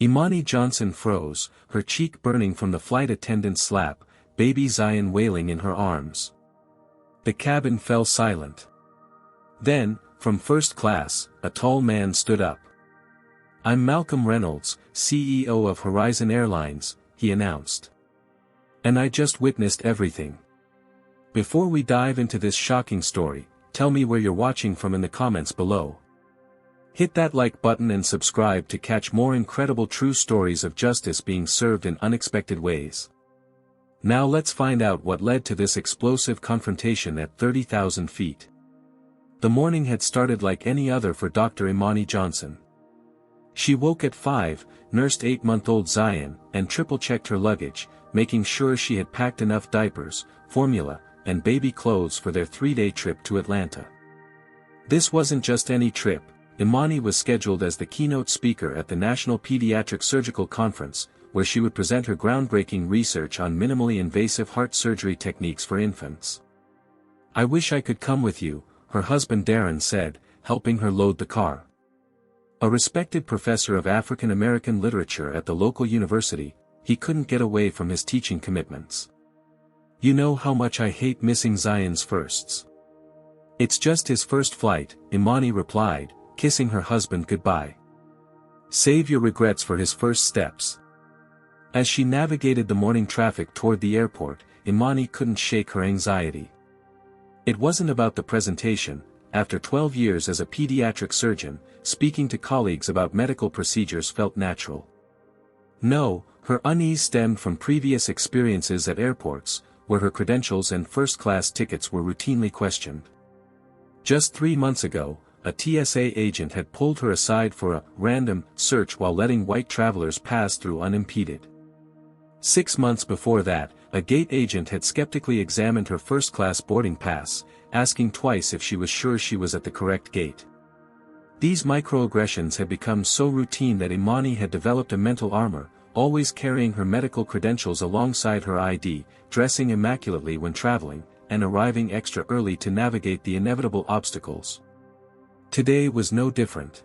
Imani Johnson froze, her cheek burning from the flight attendant's slap, baby Zion wailing in her arms. The cabin fell silent. Then, from first class, a tall man stood up. "I'm Malcolm Reynolds, CEO of Horizon Airlines," he announced. "And I just witnessed everything. Before we dive into this shocking story, tell me where you're watching from in the comments below. Hit that like button and subscribe to catch more incredible true stories of justice being served in unexpected ways. Now let's find out what led to this explosive confrontation at 30,000 feet. The morning had started like any other for Dr. Imani Johnson. She woke at 5, nursed 8-month-old Zion, and triple-checked her luggage, making sure she had packed enough diapers, formula, and baby clothes for their 3-day trip to Atlanta. This wasn't just any trip. Imani was scheduled as the keynote speaker at the National Pediatric Surgical Conference, where she would present her groundbreaking research on minimally invasive heart surgery techniques for infants. "I wish I could come with you," her husband Darren said, helping her load the car. A respected professor of African American literature at the local university, he couldn't get away from his teaching commitments. "You know how much I hate missing Zion's firsts." "It's just his first flight," Imani replied, kissing her husband goodbye. "Save your regrets for his first steps." As she navigated the morning traffic toward the airport, Imani couldn't shake her anxiety. It wasn't about the presentation. After 12 years as a pediatric surgeon, speaking to colleagues about medical procedures felt natural. No, her unease stemmed from previous experiences at airports, where her credentials and first-class tickets were routinely questioned. Just 3 months ago, a TSA agent had pulled her aside for a random search while letting white travelers pass through unimpeded. 6 months before that, a gate agent had skeptically examined her first-class boarding pass, asking twice if she was sure she was at the correct gate. These microaggressions had become so routine that Imani had developed a mental armor, always carrying her medical credentials alongside her ID, dressing immaculately when traveling, and arriving extra early to navigate the inevitable obstacles. Today was no different.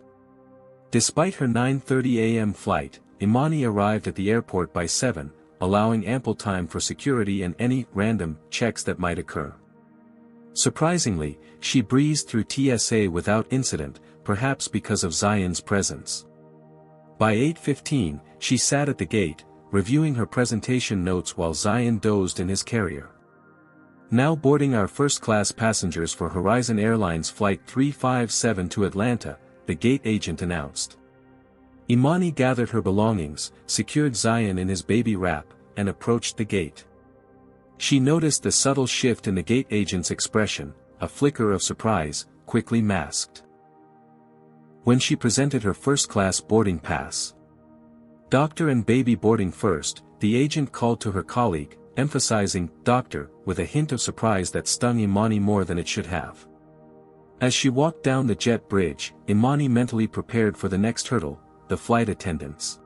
Despite her 9:30 a.m. flight, Imani arrived at the airport by 7, allowing ample time for security and any random checks that might occur. Surprisingly, she breezed through TSA without incident, perhaps because of Zion's presence. By 8:15, she sat at the gate, reviewing her presentation notes while Zion dozed in his carrier. "Now boarding our first-class passengers for Horizon Airlines Flight 357 to Atlanta," the gate agent announced. Imani gathered her belongings, secured Zion in his baby wrap, and approached the gate. She noticed the subtle shift in the gate agent's expression, a flicker of surprise, quickly masked. When she presented her first-class boarding pass. "Doctor and baby boarding first," the agent called to her colleague, emphasizing "doctor," with a hint of surprise that stung Imani more than it should have. As she walked down the jet bridge, Imani mentally prepared for the next hurdle, the flight attendants.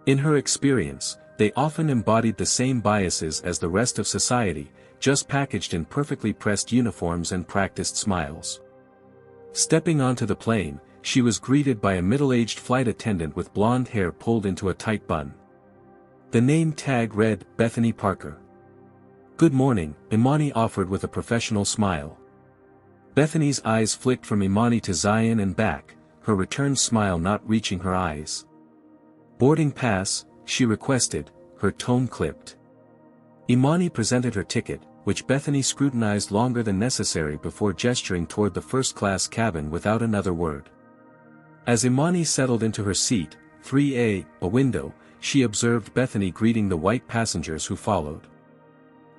In her experience, they often embodied the same biases as the rest of society, just packaged in perfectly pressed uniforms and practiced smiles. Stepping onto the plane, she was greeted by a middle-aged flight attendant with blonde hair pulled into a tight bun. The name tag read, Bethany Parker. "Good morning," Imani offered with a professional smile. Bethany's eyes flicked from Imani to Zion and back, her return smile not reaching her eyes. "Boarding pass," she requested, her tone clipped. Imani presented her ticket, which Bethany scrutinized longer than necessary before gesturing toward the first-class cabin without another word. As Imani settled into her seat, 3A, a window, she observed Bethany greeting the white passengers who followed.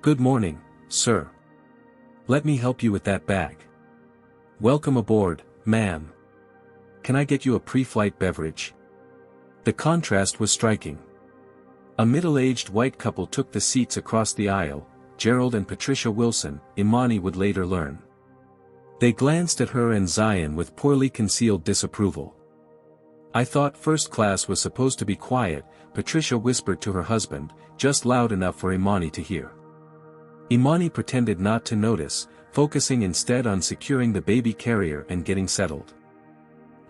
"Good morning, sir. Let me help you with that bag." "Welcome aboard, ma'am. Can I get you a pre-flight beverage?" The contrast was striking. A middle-aged white couple took the seats across the aisle, Gerald and Patricia Wilson, Imani would later learn. They glanced at her and Zion with poorly concealed disapproval. "I thought first class was supposed to be quiet," Patricia whispered to her husband, just loud enough for Imani to hear. Imani pretended not to notice, focusing instead on securing the baby carrier and getting settled.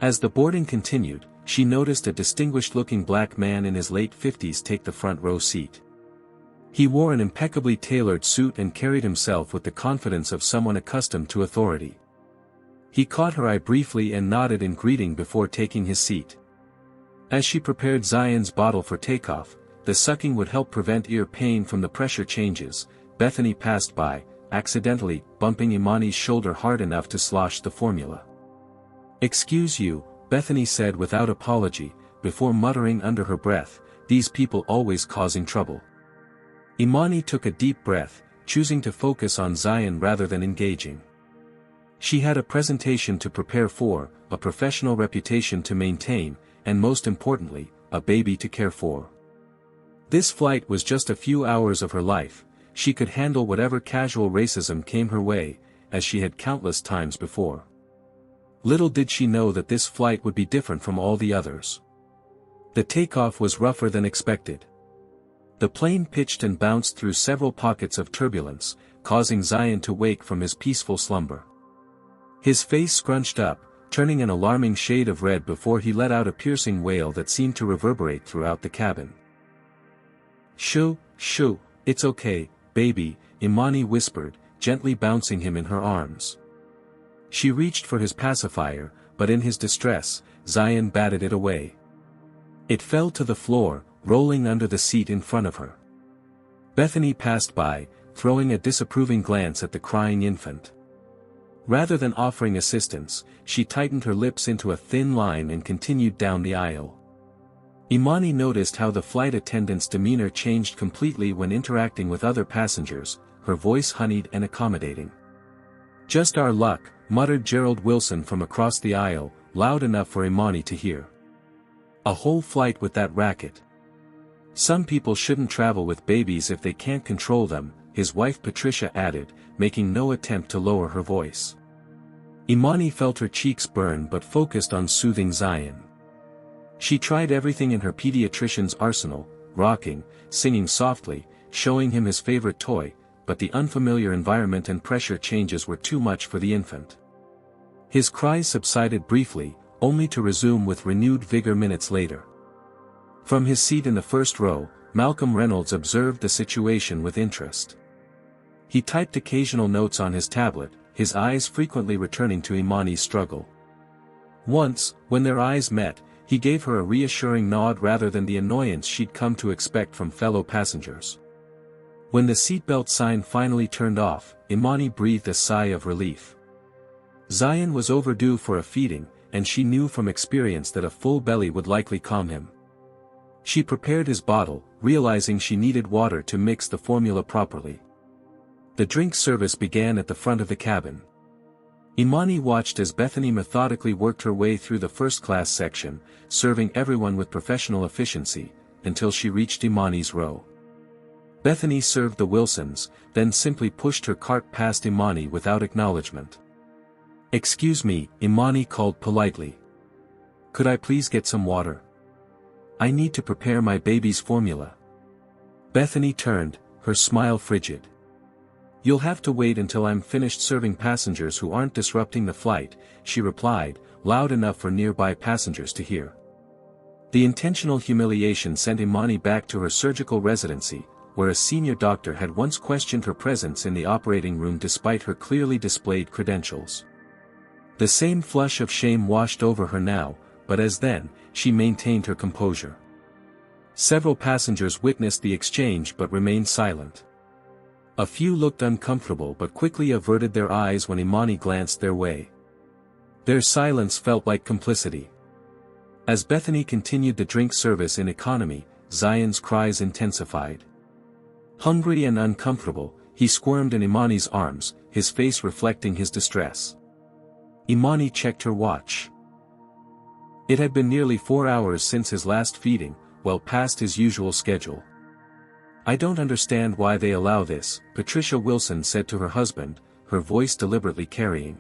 As the boarding continued, she noticed a distinguished-looking black man in his late 50s take the front row seat. He wore an impeccably tailored suit and carried himself with the confidence of someone accustomed to authority. He caught her eye briefly and nodded in greeting before taking his seat. As she prepared Zion's bottle for takeoff, the sucking would help prevent ear pain from the pressure changes. Bethany passed by, accidentally bumping Imani's shoulder hard enough to slosh the formula. "Excuse you," Bethany said without apology, before muttering under her breath, "These people always causing trouble." Imani took a deep breath, choosing to focus on Zion rather than engaging. She had a presentation to prepare for, a professional reputation to maintain, and most importantly, a baby to care for. This flight was just a few hours of her life. She could handle whatever casual racism came her way, as she had countless times before. Little did she know that this flight would be different from all the others. The takeoff was rougher than expected. The plane pitched and bounced through several pockets of turbulence, causing Zion to wake from his peaceful slumber. His face scrunched up, turning an alarming shade of red before he let out a piercing wail that seemed to reverberate throughout the cabin. Shoo, it's okay, baby," Imani whispered, gently bouncing him in her arms. She reached for his pacifier, but in his distress, Zion batted it away. It fell to the floor, rolling under the seat in front of her. Bethany passed by, throwing a disapproving glance at the crying infant. Rather than offering assistance, she tightened her lips into a thin line and continued down the aisle. Imani noticed how the flight attendant's demeanor changed completely when interacting with other passengers, her voice honeyed and accommodating. "Just our luck," muttered Gerald Wilson from across the aisle, loud enough for Imani to hear. "A whole flight with that racket. Some people shouldn't travel with babies if they can't control them," his wife Patricia added, making no attempt to lower her voice. Imani felt her cheeks burn but focused on soothing Zion. She tried everything in her pediatrician's arsenal, rocking, singing softly, showing him his favorite toy, but the unfamiliar environment and pressure changes were too much for the infant. His cries subsided briefly, only to resume with renewed vigor minutes later. From his seat in the first row, Malcolm Reynolds observed the situation with interest. He typed occasional notes on his tablet, his eyes frequently returning to Imani's struggle. Once, when their eyes met, he gave her a reassuring nod rather than the annoyance she'd come to expect from fellow passengers. When the seatbelt sign finally turned off, Imani breathed a sigh of relief. Zion was overdue for a feeding, and she knew from experience that a full belly would likely calm him. She prepared his bottle, realizing she needed water to mix the formula properly. The drink service began at the front of the cabin. Imani watched as Bethany methodically worked her way through the first-class section, serving everyone with professional efficiency, until she reached Imani's row. Bethany served the Wilsons, then simply pushed her cart past Imani without acknowledgement. "Excuse me," Imani called politely. "Could I please get some water? I need to prepare my baby's formula." Bethany turned, her smile frigid. "You'll have to wait until I'm finished serving passengers who aren't disrupting the flight," she replied, loud enough for nearby passengers to hear. The intentional humiliation sent Imani back to her surgical residency, where a senior doctor had once questioned her presence in the operating room despite her clearly displayed credentials. The same flush of shame washed over her now, but as then, she maintained her composure. Several passengers witnessed the exchange but remained silent. A few looked uncomfortable but quickly averted their eyes when Imani glanced their way. Their silence felt like complicity. As Bethany continued the drink service in economy, Zion's cries intensified. Hungry and uncomfortable, he squirmed in Imani's arms, his face reflecting his distress. Imani checked her watch. It had been nearly 4 hours since his last feeding, well past his usual schedule. "I don't understand why they allow this," Patricia Wilson said to her husband, her voice deliberately carrying.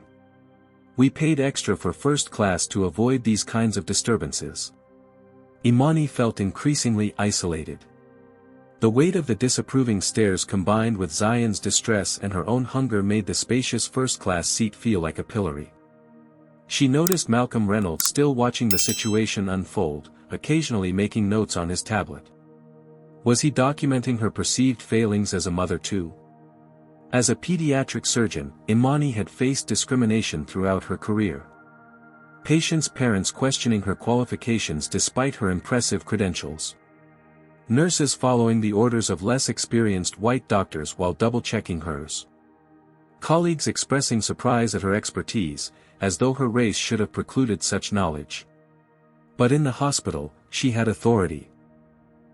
"We paid extra for first class to avoid these kinds of disturbances." Imani felt increasingly isolated. The weight of the disapproving stares combined with Zion's distress and her own hunger made the spacious first-class seat feel like a pillory. She noticed Malcolm Reynolds still watching the situation unfold, occasionally making notes on his tablet. Was he documenting her perceived failings as a mother too? As a pediatric surgeon, Imani had faced discrimination throughout her career. Patients' parents questioning her qualifications despite her impressive credentials. Nurses following the orders of less experienced white doctors while double-checking hers. Colleagues expressing surprise at her expertise, as though her race should have precluded such knowledge. But in the hospital, she had authority.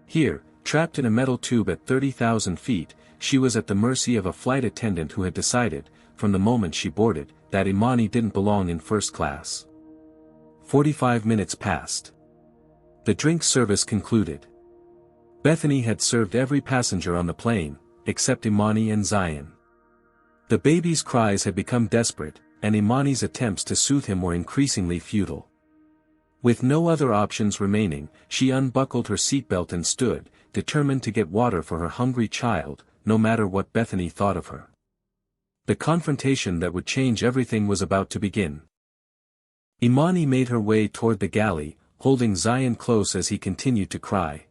Here, trapped in a metal tube at 30,000 feet, she was at the mercy of a flight attendant who had decided, from the moment she boarded, that Imani didn't belong in first class. 45 minutes passed. The drink service concluded. Bethany had served every passenger on the plane, except Imani and Zion. The baby's cries had become desperate, and Imani's attempts to soothe him were increasingly futile. With no other options remaining, she unbuckled her seatbelt and stood, determined to get water for her hungry child, no matter what Bethany thought of her. The confrontation that would change everything was about to begin. Imani made her way toward the galley, holding Zion close as he continued to cry.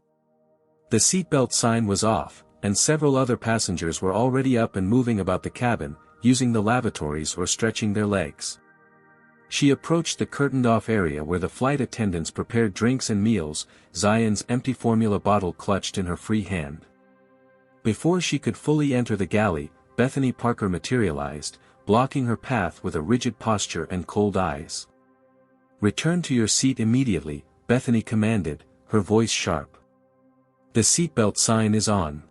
The seatbelt sign was off, and several other passengers were already up and moving about the cabin, using the lavatories or stretching their legs. She approached the curtained-off area where the flight attendants prepared drinks and meals, Zion's empty formula bottle clutched in her free hand. Before she could fully enter the galley, Bethany Parker materialized, blocking her path with a rigid posture and cold eyes. "Return to your seat immediately," Bethany commanded, her voice sharp. "The seatbelt sign is on."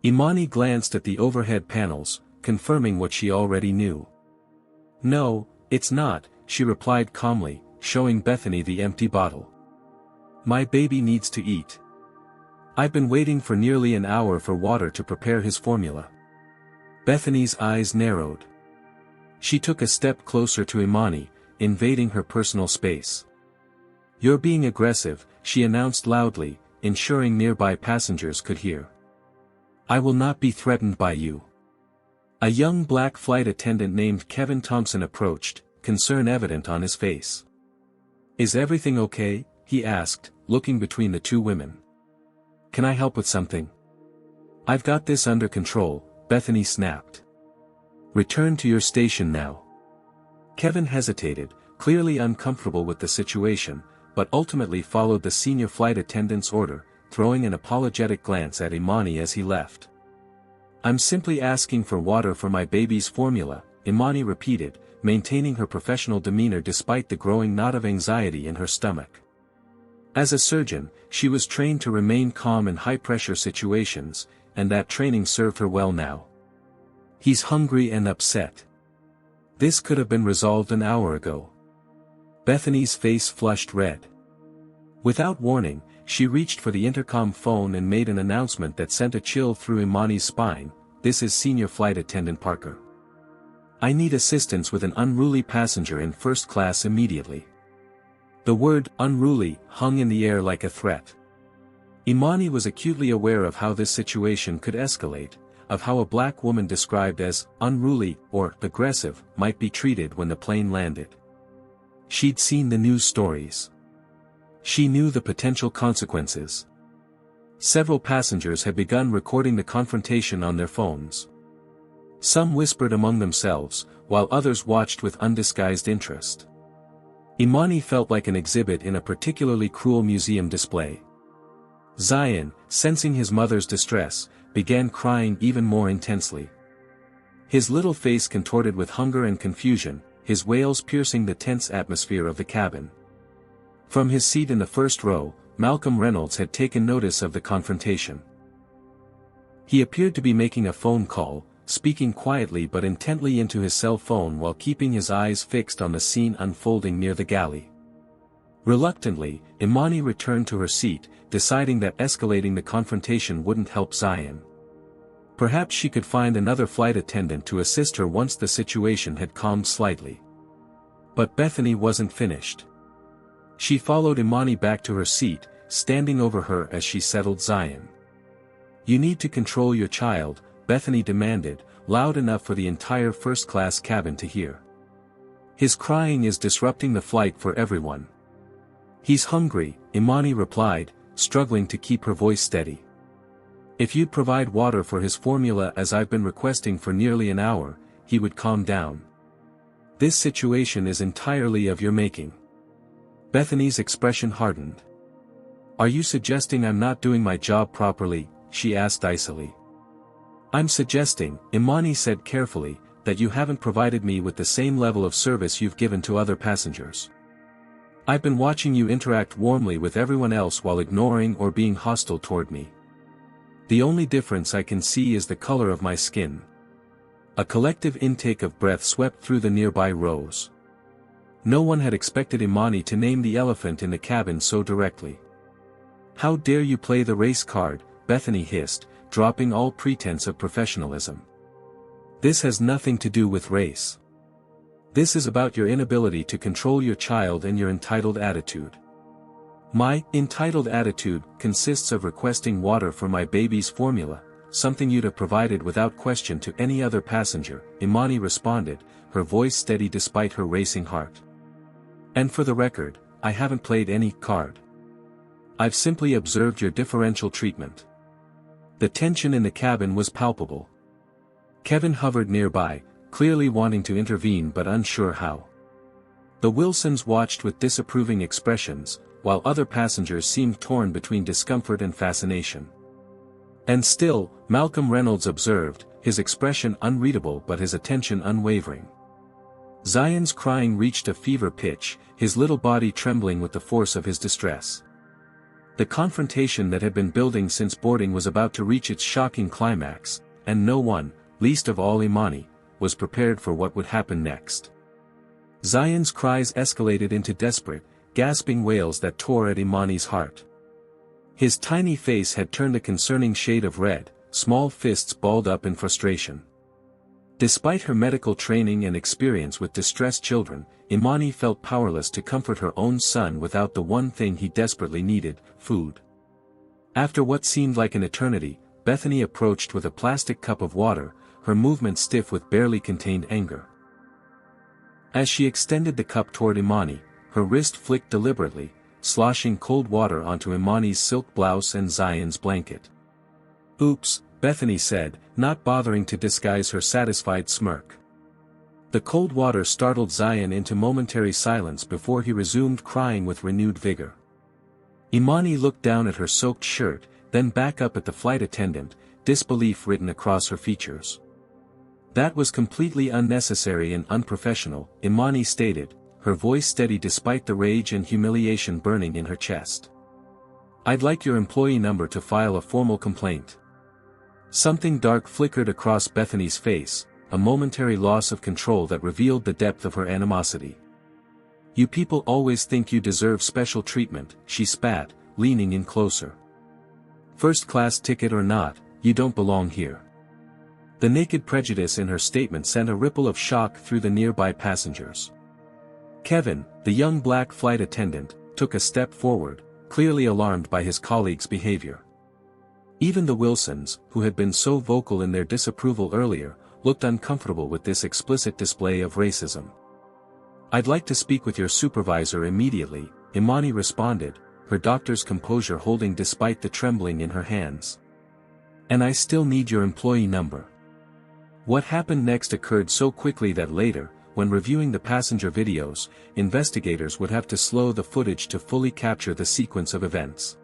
Imani glanced at the overhead panels, confirming what she already knew. "No, it's not," she replied calmly, showing Bethany the empty bottle. "My baby needs to eat. I've been waiting for nearly an hour for water to prepare his formula." Bethany's eyes narrowed. She took a step closer to Imani, invading her personal space. "You're being aggressive," she announced loudly, ensuring nearby passengers could hear. "I will not be threatened by you." A young black flight attendant named Kevin Thompson approached, concern evident on his face. "Is everything okay?" he asked, looking between the two women. "Can I help with something?" "I've got this under control," Bethany snapped. "Return to your station now." Kevin hesitated, clearly uncomfortable with the situation, but ultimately followed the senior flight attendant's order, throwing an apologetic glance at Imani as he left. "I'm simply asking for water for my baby's formula," Imani repeated, maintaining her professional demeanor despite the growing knot of anxiety in her stomach. As a surgeon, she was trained to remain calm in high-pressure situations, and that training served her well now. "He's hungry and upset. This could have been resolved an hour ago." Bethany's face flushed red. Without warning, she reached for the intercom phone and made an announcement that sent a chill through Imani's spine. "This is Senior Flight Attendant Parker. I need assistance with an unruly passenger in first class immediately." The word "unruly" hung in the air like a threat. Imani was acutely aware of how this situation could escalate, of how a black woman described as unruly or aggressive might be treated when the plane landed. She'd seen the news stories. She knew the potential consequences. Several passengers had begun recording the confrontation on their phones. Some whispered among themselves, while others watched with undisguised interest. Imani felt like an exhibit in a particularly cruel museum display. Zion, sensing his mother's distress, began crying even more intensely. His little face contorted with hunger and confusion, his wails piercing the tense atmosphere of the cabin. From his seat in the first row, Malcolm Reynolds had taken notice of the confrontation. He appeared to be making a phone call, speaking quietly but intently into his cell phone while keeping his eyes fixed on the scene unfolding near the galley. Reluctantly, Imani returned to her seat, deciding that escalating the confrontation wouldn't help Zion. Perhaps she could find another flight attendant to assist her once the situation had calmed slightly. But Bethany wasn't finished. She followed Imani back to her seat, standing over her as she settled Zion. "You need to control your child," Bethany demanded, loud enough for the entire first-class cabin to hear. His crying is disrupting the flight for everyone. He's hungry, Imani replied, struggling to keep her voice steady. If you'd provide water for his formula as I've been requesting for nearly an hour, he would calm down. This situation is entirely of your making. Bethany's expression hardened. Are you suggesting I'm not doing my job properly? She asked icily. I'm suggesting, Imani said carefully, that you haven't provided me with the same level of service you've given to other passengers. I've been watching you interact warmly with everyone else while ignoring or being hostile toward me. The only difference I can see is the color of my skin. A collective intake of breath swept through the nearby rows. No one had expected Imani to name the elephant in the cabin so directly. How dare you play the race card, Bethany hissed, dropping all pretense of professionalism. This has nothing to do with race. This is about your inability to control your child and your entitled attitude. My entitled attitude consists of requesting water for my baby's formula, something you'd have provided without question to any other passenger, Imani responded, her voice steady despite her racing heart. And for the record, I haven't played any card. I've simply observed your differential treatment. The tension in the cabin was palpable. Kevin hovered nearby, clearly wanting to intervene but unsure how. The Wilsons watched with disapproving expressions, while other passengers seemed torn between discomfort and fascination. And still, Malcolm Reynolds observed, his expression unreadable but his attention unwavering. Zion's crying reached a fever pitch, his little body trembling with the force of his distress. The confrontation that had been building since boarding was about to reach its shocking climax, and no one, least of all Imani, was prepared for what would happen next. Zion's cries escalated into desperate, gasping wails that tore at Imani's heart. His tiny face had turned a concerning shade of red, small fists balled up in frustration. Despite her medical training and experience with distressed children, Imani felt powerless to comfort her own son without the one thing he desperately needed, food. After what seemed like an eternity, Bethany approached with a plastic cup of water, her movement stiff with barely contained anger. As she extended the cup toward Imani, her wrist flicked deliberately, sloshing cold water onto Imani's silk blouse and Zion's blanket. Oops, Bethany said, not bothering to disguise her satisfied smirk. The cold water startled Zion into momentary silence before he resumed crying with renewed vigor. Imani looked down at her soaked shirt, then back up at the flight attendant, disbelief written across her features. That was completely unnecessary and unprofessional, Imani stated, her voice steady despite the rage and humiliation burning in her chest. I'd like your employee number to file a formal complaint. Something dark flickered across Bethany's face, a momentary loss of control that revealed the depth of her animosity. You people always think you deserve special treatment, she spat, leaning in closer. First-class ticket or not, you don't belong here. The naked prejudice in her statement sent a ripple of shock through the nearby passengers. Kevin, the young black flight attendant, took a step forward, clearly alarmed by his colleague's behavior. Even the Wilsons, who had been so vocal in their disapproval earlier, looked uncomfortable with this explicit display of racism. I'd like to speak with your supervisor immediately, Imani responded, her doctor's composure holding despite the trembling in her hands. And I still need your employee number. What happened next occurred so quickly that later, when reviewing the passenger videos, investigators would have to slow the footage to fully capture the sequence of events.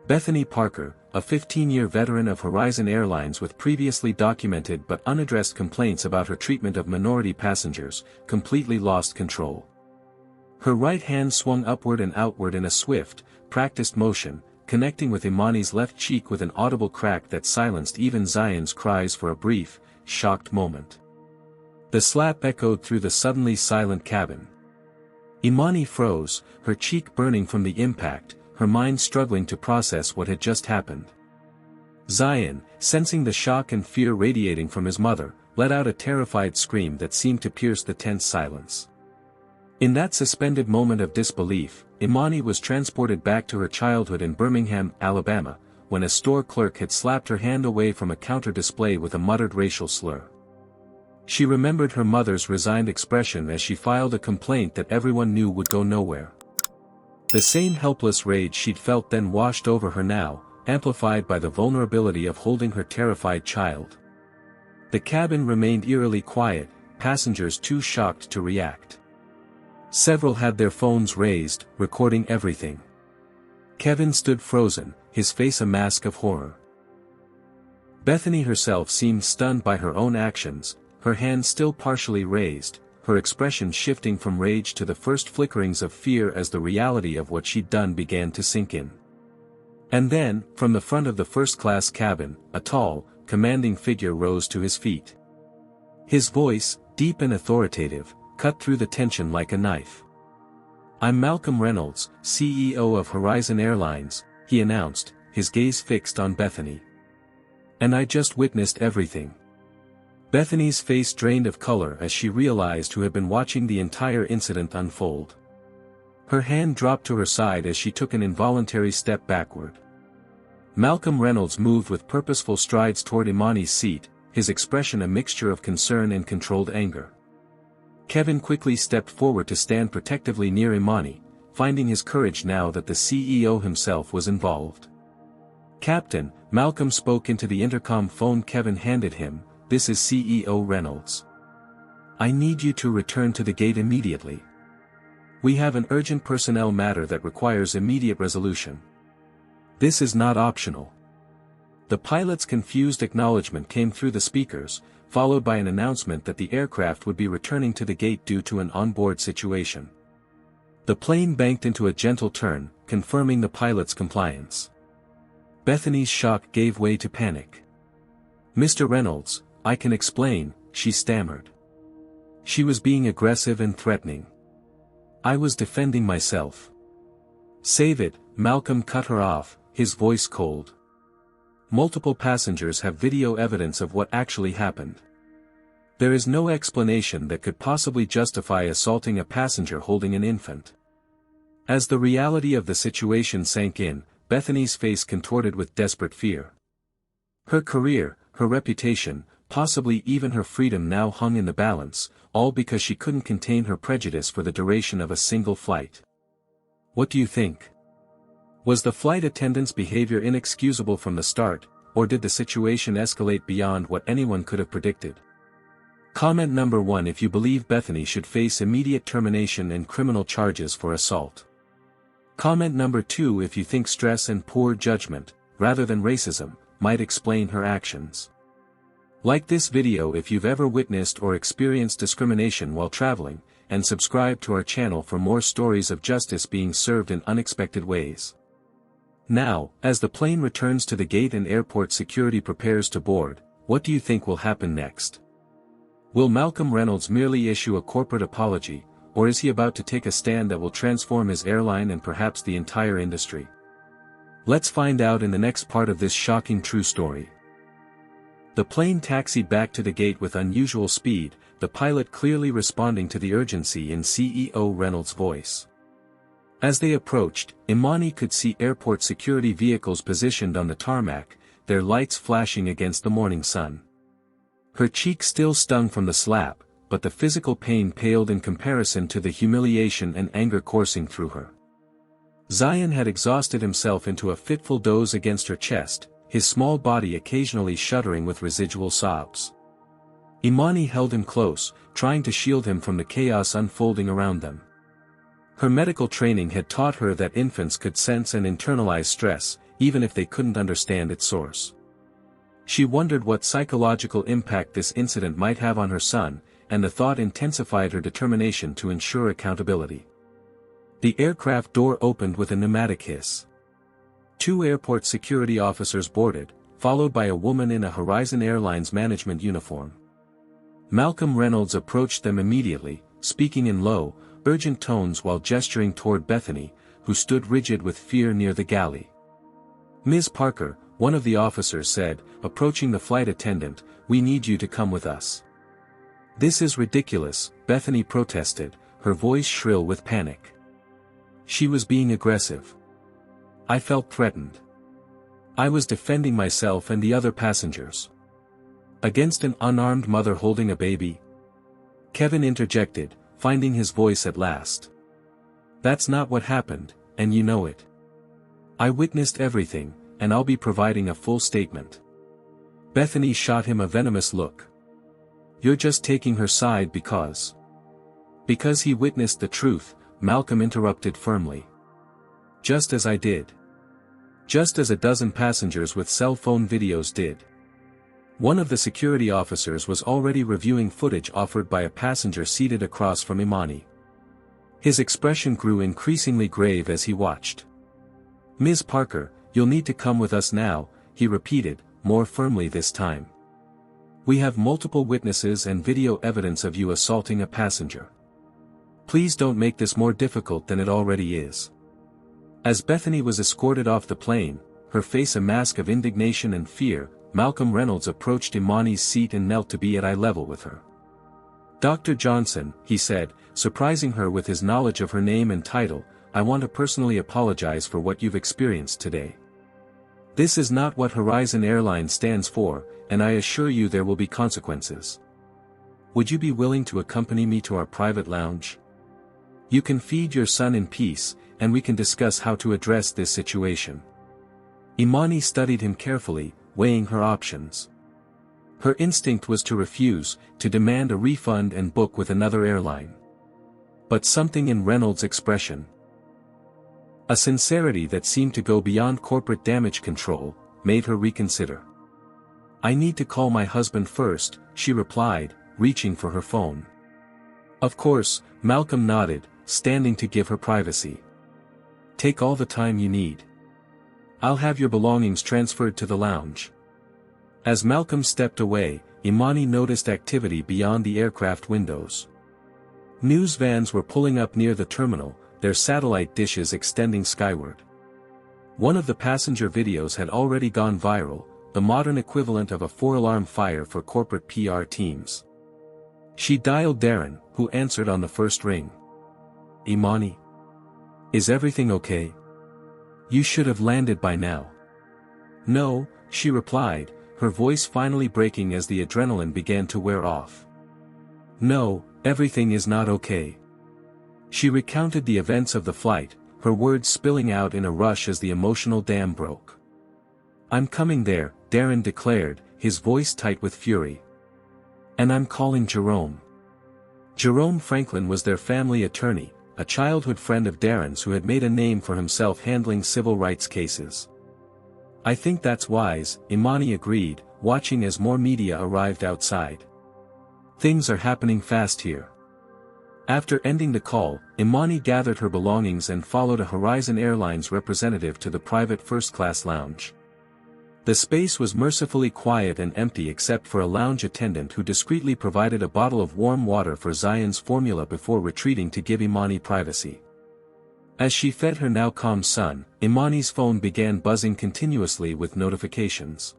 Bethany Parker, a 15-year veteran of Horizon Airlines with previously documented but unaddressed complaints about her treatment of minority passengers, completely lost control. Her right hand swung upward and outward in a swift, practiced motion, connecting with Imani's left cheek with an audible crack that silenced even Zion's cries for a brief, shocked moment. The slap echoed through the suddenly silent cabin. Imani froze, her cheek burning from the impact, her mind struggling to process what had just happened. Zion, sensing the shock and fear radiating from his mother, let out a terrified scream that seemed to pierce the tense silence. In that suspended moment of disbelief, Imani was transported back to her childhood in Birmingham, Alabama, when a store clerk had slapped her hand away from a counter display with a muttered racial slur. She remembered her mother's resigned expression as she filed a complaint that everyone knew would go nowhere. The same helpless rage she'd felt then washed over her now, amplified by the vulnerability of holding her terrified child. The cabin remained eerily quiet, passengers too shocked to react. Several had their phones raised, recording everything. Kevin stood frozen, his face a mask of horror. Bethany herself seemed stunned by her own actions, her hand still partially raised, her expression shifting from rage to the first flickerings of fear as the reality of what she'd done began to sink in. And then, from the front of the first-class cabin, a tall, commanding figure rose to his feet. His voice, deep and authoritative, cut through the tension like a knife. "I'm Malcolm Reynolds, CEO of Horizon Airlines," he announced, his gaze fixed on Bethany. "And I just witnessed everything." Bethany's face drained of color as she realized who had been watching the entire incident unfold. Her hand dropped to her side as she took an involuntary step backward. Malcolm Reynolds moved with purposeful strides toward Imani's seat, his expression a mixture of concern and controlled anger. Kevin quickly stepped forward to stand protectively near Imani, finding his courage now that the CEO himself was involved. "Captain," Malcolm spoke into the intercom phone Kevin handed him, "this is CEO Reynolds. I need you to return to the gate immediately. We have an urgent personnel matter that requires immediate resolution. This is not optional." The pilot's confused acknowledgement came through the speakers, followed by an announcement that the aircraft would be returning to the gate due to an onboard situation. The plane banked into a gentle turn, confirming the pilot's compliance. Bethany's shock gave way to panic. "Mr. Reynolds, I can explain," she stammered. She was being aggressive and threatening. "I was defending myself." "Save it," Malcolm cut her off, his voice cold. "Multiple passengers have video evidence of what actually happened. There is no explanation that could possibly justify assaulting a passenger holding an infant." As the reality of the situation sank in, Bethany's face contorted with desperate fear. Her career, her reputation, possibly even her freedom now hung in the balance, all because she couldn't contain her prejudice for the duration of a single flight. "What do you think? Was the flight attendant's behavior inexcusable from the start, or did the situation escalate beyond what anyone could have predicted?" Comment number 1: If you believe Bethany should face immediate termination and criminal charges for assault. Comment number 2: If you think stress and poor judgment, rather than racism, might explain her actions. Like this video if you've ever witnessed or experienced discrimination while traveling, and subscribe to our channel for more stories of justice being served in unexpected ways. Now, as the plane returns to the gate and airport security prepares to board, what do you think will happen next? Will Malcolm Reynolds merely issue a corporate apology, or is he about to take a stand that will transform his airline and perhaps the entire industry? Let's find out in the next part of this shocking true story. The plane taxied back to the gate with unusual speed, the pilot clearly responding to the urgency in CEO Reynolds' voice. As they approached, Imani could see airport security vehicles positioned on the tarmac, their lights flashing against the morning sun. Her cheek still stung from the slap, but the physical pain paled in comparison to the humiliation and anger coursing through her. Zion had exhausted himself into a fitful doze against her chest, his small body occasionally shuddering with residual sobs. Imani held him close, trying to shield him from the chaos unfolding around them. Her medical training had taught her that infants could sense and internalize stress, even if they couldn't understand its source. She wondered what psychological impact this incident might have on her son, and the thought intensified her determination to ensure accountability. The aircraft door opened with a pneumatic hiss. 2 airport security officers boarded, followed by a woman in a Horizon Airlines management uniform. Malcolm Reynolds approached them immediately, speaking in low, urgent tones while gesturing toward Bethany, who stood rigid with fear near the galley. "Ms. Parker," one of the officers said, approaching the flight attendant, "we need you to come with us." "This is ridiculous," Bethany protested, her voice shrill with panic. She was being aggressive. "I felt threatened. I was defending myself and the other passengers." Against an unarmed mother holding a baby? Kevin interjected, finding his voice at last. That's not what happened, and you know it. I witnessed everything, and I'll be providing a full statement. Bethany shot him a venomous look. You're just taking her side because he witnessed the truth, Malcolm interrupted firmly. Just as I did. Just as a dozen passengers with cell phone videos did. One of the security officers was already reviewing footage offered by a passenger seated across from Imani. His expression grew increasingly grave as he watched. Ms. Parker, you'll need to come with us now, he repeated, more firmly this time. We have multiple witnesses and video evidence of you assaulting a passenger. Please don't make this more difficult than it already is. As Bethany was escorted off the plane, her face a mask of indignation and fear, Malcolm Reynolds approached Imani's seat and knelt to be at eye level with her. Dr. Johnson, he said, surprising her with his knowledge of her name and title, I want to personally apologize for what you've experienced today. This is not what Horizon Airlines stands for, and I assure you there will be consequences. Would you be willing to accompany me to our private lounge? You can feed your son in peace, and we can discuss how to address this situation. Imani studied him carefully, weighing her options. Her instinct was to refuse, to demand a refund and book with another airline. But something in Reynolds' expression, a sincerity that seemed to go beyond corporate damage control, made her reconsider. I need to call my husband first, she replied, reaching for her phone. Of course, Malcolm nodded, standing to give her privacy. Take all the time you need. I'll have your belongings transferred to the lounge. As Malcolm stepped away, Imani noticed activity beyond the aircraft windows. News vans were pulling up near the terminal, their satellite dishes extending skyward. One of the passenger videos had already gone viral, the modern equivalent of a 4-alarm fire for corporate PR teams. She dialed Darren, who answered on the first ring. Imani? Is everything okay? You should have landed by now. No, she replied, her voice finally breaking as the adrenaline began to wear off. No, everything is not okay. She recounted the events of the flight, her words spilling out in a rush as the emotional dam broke. I'm coming there, Darren declared, his voice tight with fury. And I'm calling Jerome. Jerome Franklin was their family attorney, a childhood friend of Darren's who had made a name for himself handling civil rights cases. I think that's wise, Imani agreed, watching as more media arrived outside. Things are happening fast here. After ending the call, Imani gathered her belongings and followed a Horizon Airlines representative to the private first-class lounge. The space was mercifully quiet and empty except for a lounge attendant who discreetly provided a bottle of warm water for Zion's formula before retreating to give Imani privacy. As she fed her now calm son, Imani's phone began buzzing continuously with notifications.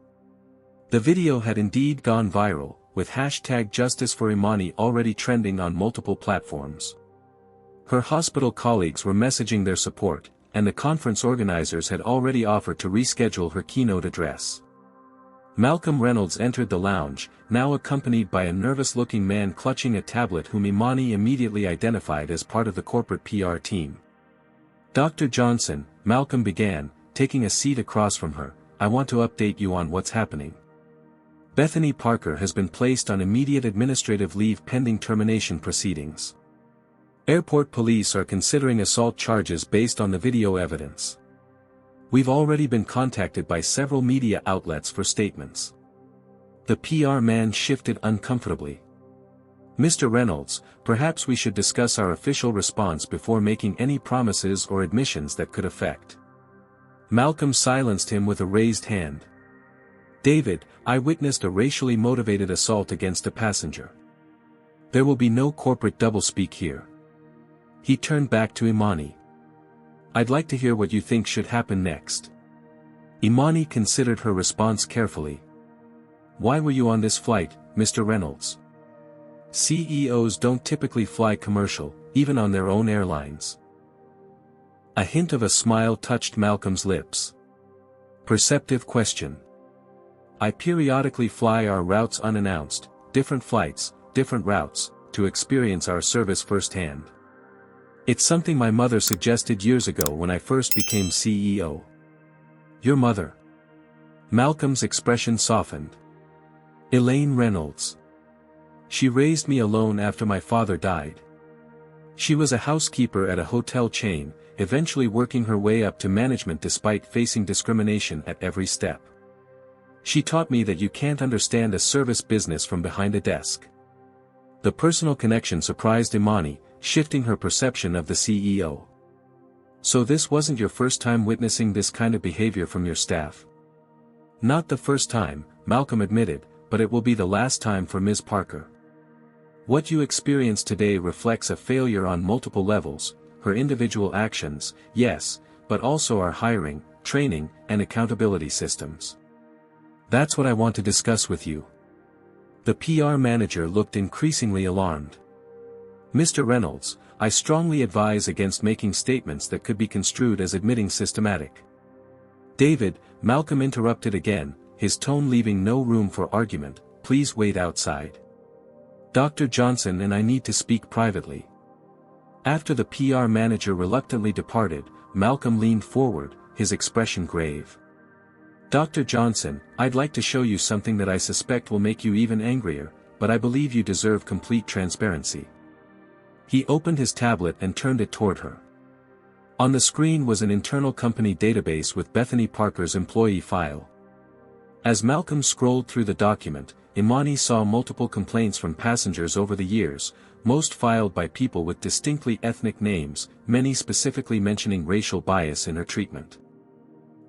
The video had indeed gone viral, with hashtag Justice for Imani already trending on multiple platforms. Her hospital colleagues were messaging their support, and the conference organizers had already offered to reschedule her keynote address. Malcolm Reynolds entered the lounge, now accompanied by a nervous-looking man clutching a tablet whom Imani immediately identified as part of the corporate PR team. Dr. Johnson, Malcolm began, taking a seat across from her, I want to update you on what's happening. Bethany Parker has been placed on immediate administrative leave pending termination proceedings. Airport police are considering assault charges based on the video evidence. We've already been contacted by several media outlets for statements. The PR man shifted uncomfortably. Mr. Reynolds, perhaps we should discuss our official response before making any promises or admissions that could affect. Malcolm silenced him with a raised hand. David, I witnessed a racially motivated assault against a passenger. There will be no corporate doublespeak here. He turned back to Imani. I'd like to hear what you think should happen next. Imani considered her response carefully. Why were you on this flight, Mr. Reynolds? CEOs don't typically fly commercial, even on their own airlines. A hint of a smile touched Malcolm's lips. Perceptive question. I periodically fly our routes unannounced, different flights, different routes, to experience our service firsthand. It's something my mother suggested years ago when I first became CEO. Your mother? Malcolm's expression softened. Elaine Reynolds. She raised me alone after my father died. She was a housekeeper at a hotel chain, eventually working her way up to management despite facing discrimination at every step. She taught me that you can't understand a service business from behind a desk. The personal connection surprised Imani, shifting her perception of the CEO. So this wasn't your first time witnessing this kind of behavior from your staff? Not the first time, Malcolm admitted, but it will be the last time for Ms. Parker. What you experience today reflects a failure on multiple levels, her individual actions, yes, but also our hiring, training, and accountability systems. That's what I want to discuss with you. The PR manager looked increasingly alarmed. Mr. Reynolds, I strongly advise against making statements that could be construed as admitting systematic. David, Malcolm interrupted again, his tone leaving no room for argument, please wait outside. Dr. Johnson and I need to speak privately. After the PR manager reluctantly departed, Malcolm leaned forward, his expression grave. Dr. Johnson, I'd like to show you something that I suspect will make you even angrier, but I believe you deserve complete transparency. He opened his tablet and turned it toward her. On the screen was an internal company database with Bethany Parker's employee file. As Malcolm scrolled through the document, Imani saw multiple complaints from passengers over the years, most filed by people with distinctly ethnic names, many specifically mentioning racial bias in her treatment.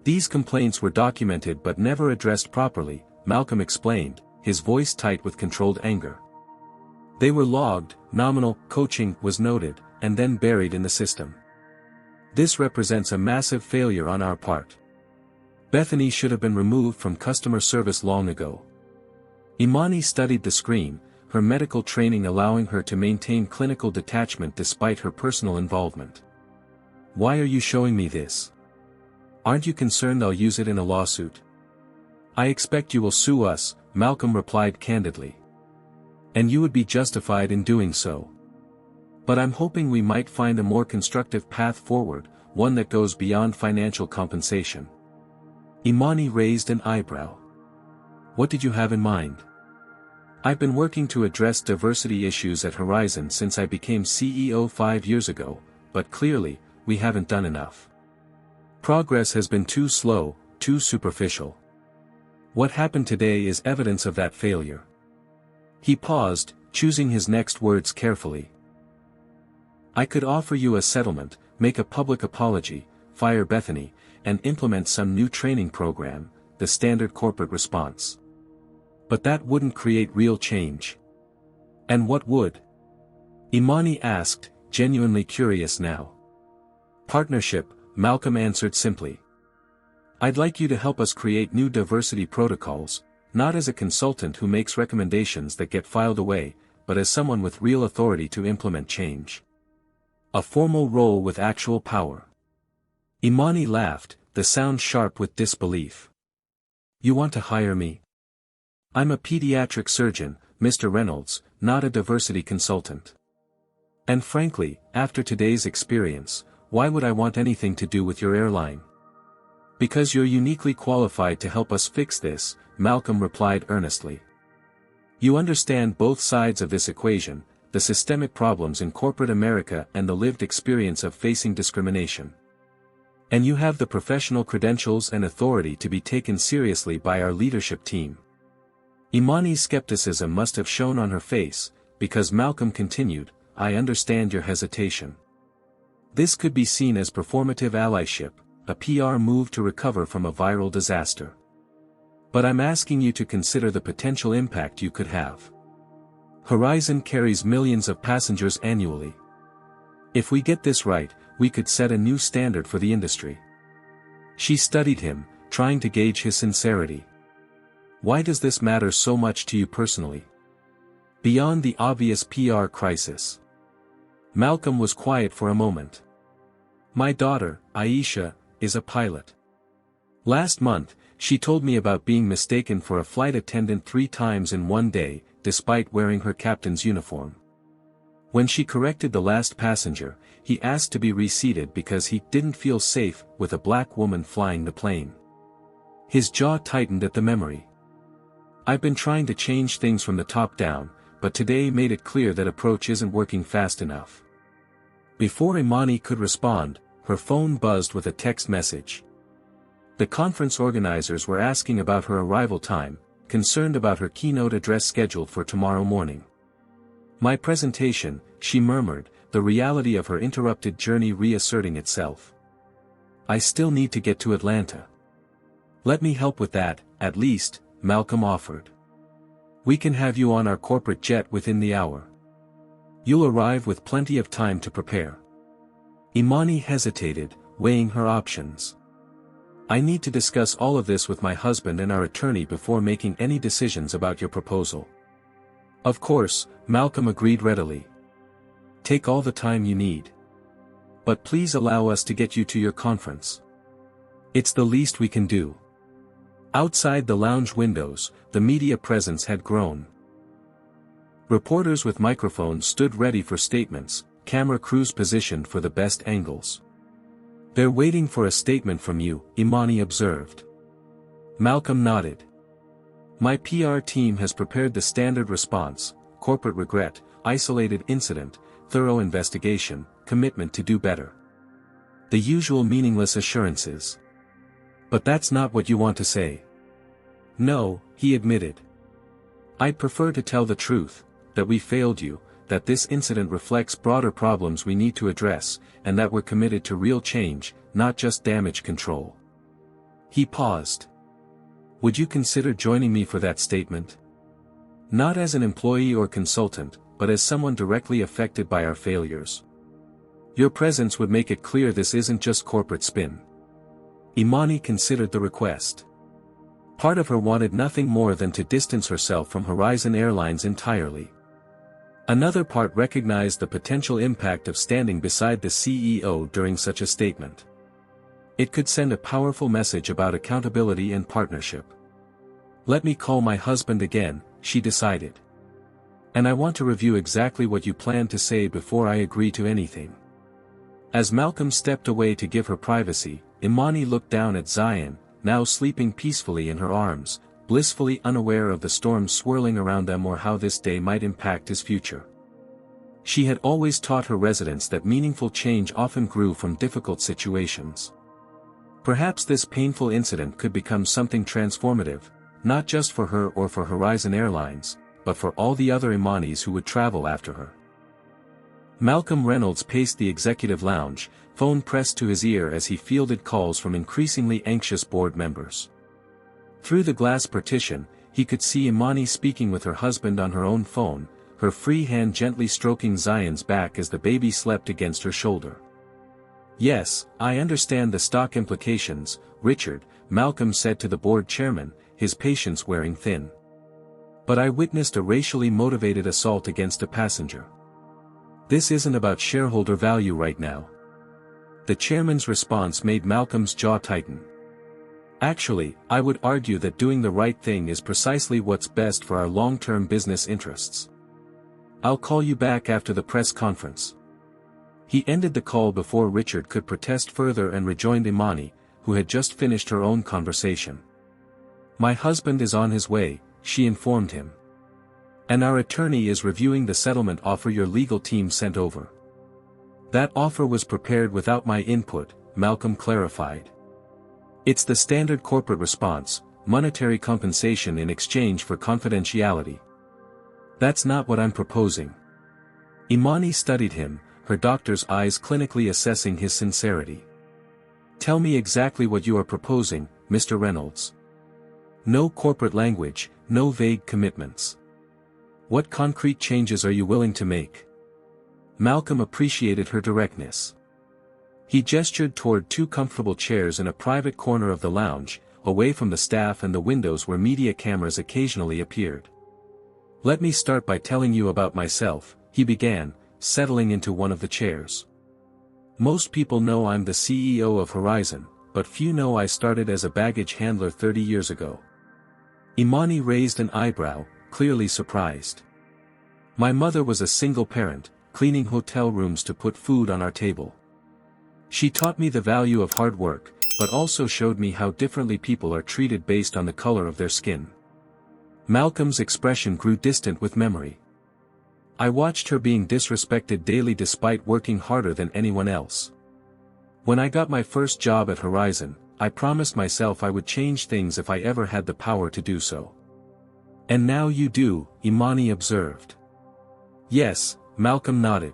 These complaints were documented but never addressed properly, Malcolm explained, his voice tight with controlled anger. They were logged, nominal coaching was noted, and then buried in the system. This represents a massive failure on our part. Bethany should have been removed from customer service long ago. Imani studied the screen, her medical training allowing her to maintain clinical detachment despite her personal involvement. Why are you showing me this? Aren't you concerned I'll use it in a lawsuit? I expect you will sue us, Malcolm replied candidly. And you would be justified in doing so. But I'm hoping we might find a more constructive path forward, one that goes beyond financial compensation. Imani raised an eyebrow. What did you have in mind? I've been working to address diversity issues at Horizon since I became CEO 5 years ago, but clearly, we haven't done enough. Progress has been too slow, too superficial. What happened today is evidence of that failure. He paused, choosing his next words carefully. I could offer you a settlement, make a public apology, fire Bethany, and implement some new training program, the standard corporate response. But that wouldn't create real change. And what would? Imani asked, genuinely curious now. Partnership, Malcolm answered simply. I'd like you to help us create new diversity protocols, not as a consultant who makes recommendations that get filed away, but as someone with real authority to implement change. A formal role with actual power. Imani laughed, the sound sharp with disbelief. You want to hire me? I'm a pediatric surgeon, Mr. Reynolds, not a diversity consultant. And frankly, after today's experience, why would I want anything to do with your airline? Because you're uniquely qualified to help us fix this, Malcolm replied earnestly. You understand both sides of this equation, the systemic problems in corporate America and the lived experience of facing discrimination. And you have the professional credentials and authority to be taken seriously by our leadership team. Imani's skepticism must have shown on her face, because Malcolm continued, I understand your hesitation. This could be seen as performative allyship, a PR move to recover from a viral disaster. But I'm asking you to consider the potential impact you could have. Horizon carries millions of passengers annually. If we get this right, we could set a new standard for the industry. She studied him, trying to gauge his sincerity. Why does this matter so much to you personally? Beyond the obvious PR crisis. Malcolm was quiet for a moment. My daughter, Aisha, is a pilot. Last month, She told me about being mistaken for a flight attendant 3 times in one day, despite wearing her captain's uniform. When she corrected the last passenger, he asked to be reseated because he didn't feel safe with a black woman flying the plane. His jaw tightened at the memory. I've been trying to change things from the top down, but today made it clear that approach isn't working fast enough. Before Imani could respond, her phone buzzed with a text message. The conference organizers were asking about her arrival time, concerned about her keynote address scheduled for tomorrow morning. My presentation, she murmured, the reality of her interrupted journey reasserting itself. I still need to get to Atlanta. Let me help with that, at least, Malcolm offered. We can have you on our corporate jet within the hour. You'll arrive with plenty of time to prepare. Imani hesitated, weighing her options. I need to discuss all of this with my husband and our attorney before making any decisions about your proposal. Of course, Malcolm agreed readily. Take all the time you need. But please allow us to get you to your conference. It's the least we can do. Outside the lounge windows, the media presence had grown. Reporters with microphones stood ready for statements, camera crews positioned for the best angles. They're waiting for a statement from you, Imani observed. Malcolm nodded. My PR team has prepared the standard response: corporate regret, isolated incident, thorough investigation, commitment to do better. The usual meaningless assurances. But that's not what you want to say. No, he admitted. I'd prefer to tell the truth, that we failed you, that this incident reflects broader problems we need to address, and that we're committed to real change, not just damage control. He paused. Would you consider joining me for that statement? Not as an employee or consultant, but as someone directly affected by our failures. Your presence would make it clear this isn't just corporate spin. Imani considered the request. Part of her wanted nothing more than to distance herself from Horizon Airlines entirely. Another part recognized the potential impact of standing beside the CEO during such a statement. It could send a powerful message about accountability and partnership. Let me call my husband again, she decided. And I want to review exactly what you plan to say before I agree to anything. As Malcolm stepped away to give her privacy, Imani looked down at Zion, now sleeping peacefully in her arms, blissfully unaware of the storm swirling around them or how this day might impact his future. She had always taught her residents that meaningful change often grew from difficult situations. Perhaps this painful incident could become something transformative, not just for her or for Horizon Airlines, but for all the other Imanis who would travel after her. Malcolm Reynolds paced the executive lounge, phone pressed to his ear as he fielded calls from increasingly anxious board members. Through the glass partition, he could see Imani speaking with her husband on her own phone, her free hand gently stroking Zion's back as the baby slept against her shoulder. Yes, I understand the stock implications, Richard, Malcolm said to the board chairman, his patience wearing thin. But I witnessed a racially motivated assault against a passenger. This isn't about shareholder value right now. The chairman's response made Malcolm's jaw tighten. Actually, I would argue that doing the right thing is precisely what's best for our long-term business interests. I'll call you back after the press conference. He ended the call before Richard could protest further and rejoined Imani, who had just finished her own conversation. My husband is on his way, she informed him. And our attorney is reviewing the settlement offer your legal team sent over. That offer was prepared without my input, Malcolm clarified. It's the standard corporate response, monetary compensation in exchange for confidentiality. That's not what I'm proposing. Imani studied him, her doctor's eyes clinically assessing his sincerity. Tell me exactly what you are proposing, Mr. Reynolds. No corporate language, no vague commitments. What concrete changes are you willing to make? Malcolm appreciated her directness. He gestured toward 2 comfortable chairs in a private corner of the lounge, away from the staff and the windows where media cameras occasionally appeared. Let me start by telling you about myself, he began, settling into one of the chairs. Most people know I'm the CEO of Horizon, but few know I started as a baggage handler 30 years ago. Imani raised an eyebrow, clearly surprised. My mother was a single parent, cleaning hotel rooms to put food on our table. She taught me the value of hard work, but also showed me how differently people are treated based on the color of their skin. Malcolm's expression grew distant with memory. I watched her being disrespected daily despite working harder than anyone else. When I got my first job at Horizon, I promised myself I would change things if I ever had the power to do so. And now you do, Imani observed. Yes, Malcolm nodded.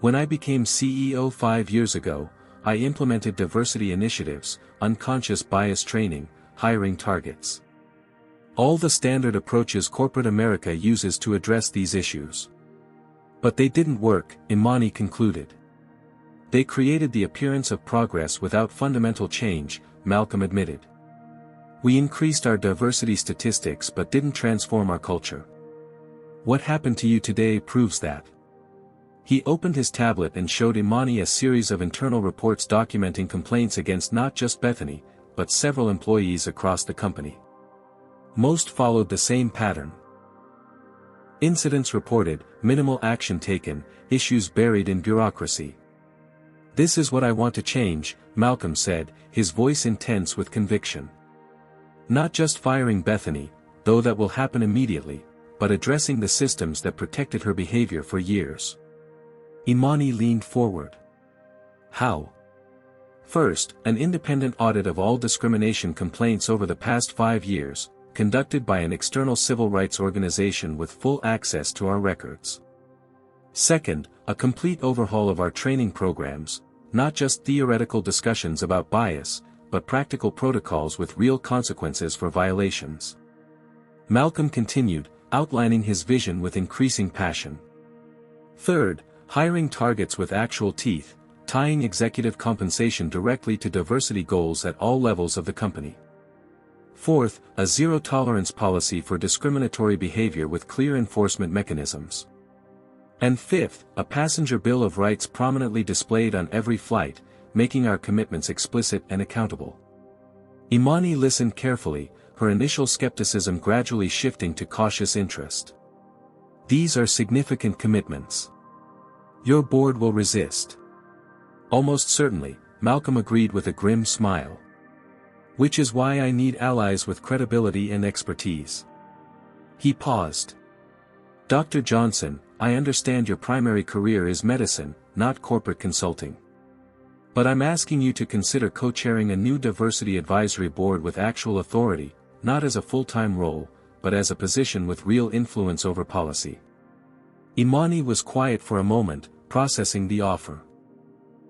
When I became CEO 5 years ago, I implemented diversity initiatives, unconscious bias training, hiring targets. All the standard approaches corporate America uses to address these issues. But they didn't work, Imani concluded. They created the appearance of progress without fundamental change, Malcolm admitted. We increased our diversity statistics but didn't transform our culture. What happened to you today proves that. He opened his tablet and showed Imani a series of internal reports documenting complaints against not just Bethany, but several employees across the company. Most followed the same pattern. Incidents reported, minimal action taken, issues buried in bureaucracy. This is what I want to change, Malcolm said, his voice intense with conviction. Not just firing Bethany, though that will happen immediately, but addressing the systems that protected her behavior for years. Imani leaned forward. How? First, an independent audit of all discrimination complaints over the past 5 years, conducted by an external civil rights organization with full access to our records. Second, a complete overhaul of our training programs, not just theoretical discussions about bias, but practical protocols with real consequences for violations. Malcolm continued, outlining his vision with increasing passion. Third, hiring targets with actual teeth, tying executive compensation directly to diversity goals at all levels of the company. Fourth, a zero-tolerance policy for discriminatory behavior with clear enforcement mechanisms. And fifth, a passenger bill of rights prominently displayed on every flight, making our commitments explicit and accountable. Imani listened carefully, her initial skepticism gradually shifting to cautious interest. These are significant commitments. Your board will resist. Almost certainly, Malcolm agreed with a grim smile. Which is why I need allies with credibility and expertise. He paused. Dr. Johnson, I understand your primary career is medicine, not corporate consulting. But I'm asking you to consider co-chairing a new diversity advisory board with actual authority, not as a full-time role, but as a position with real influence over policy. Imani was quiet for a moment, processing the offer.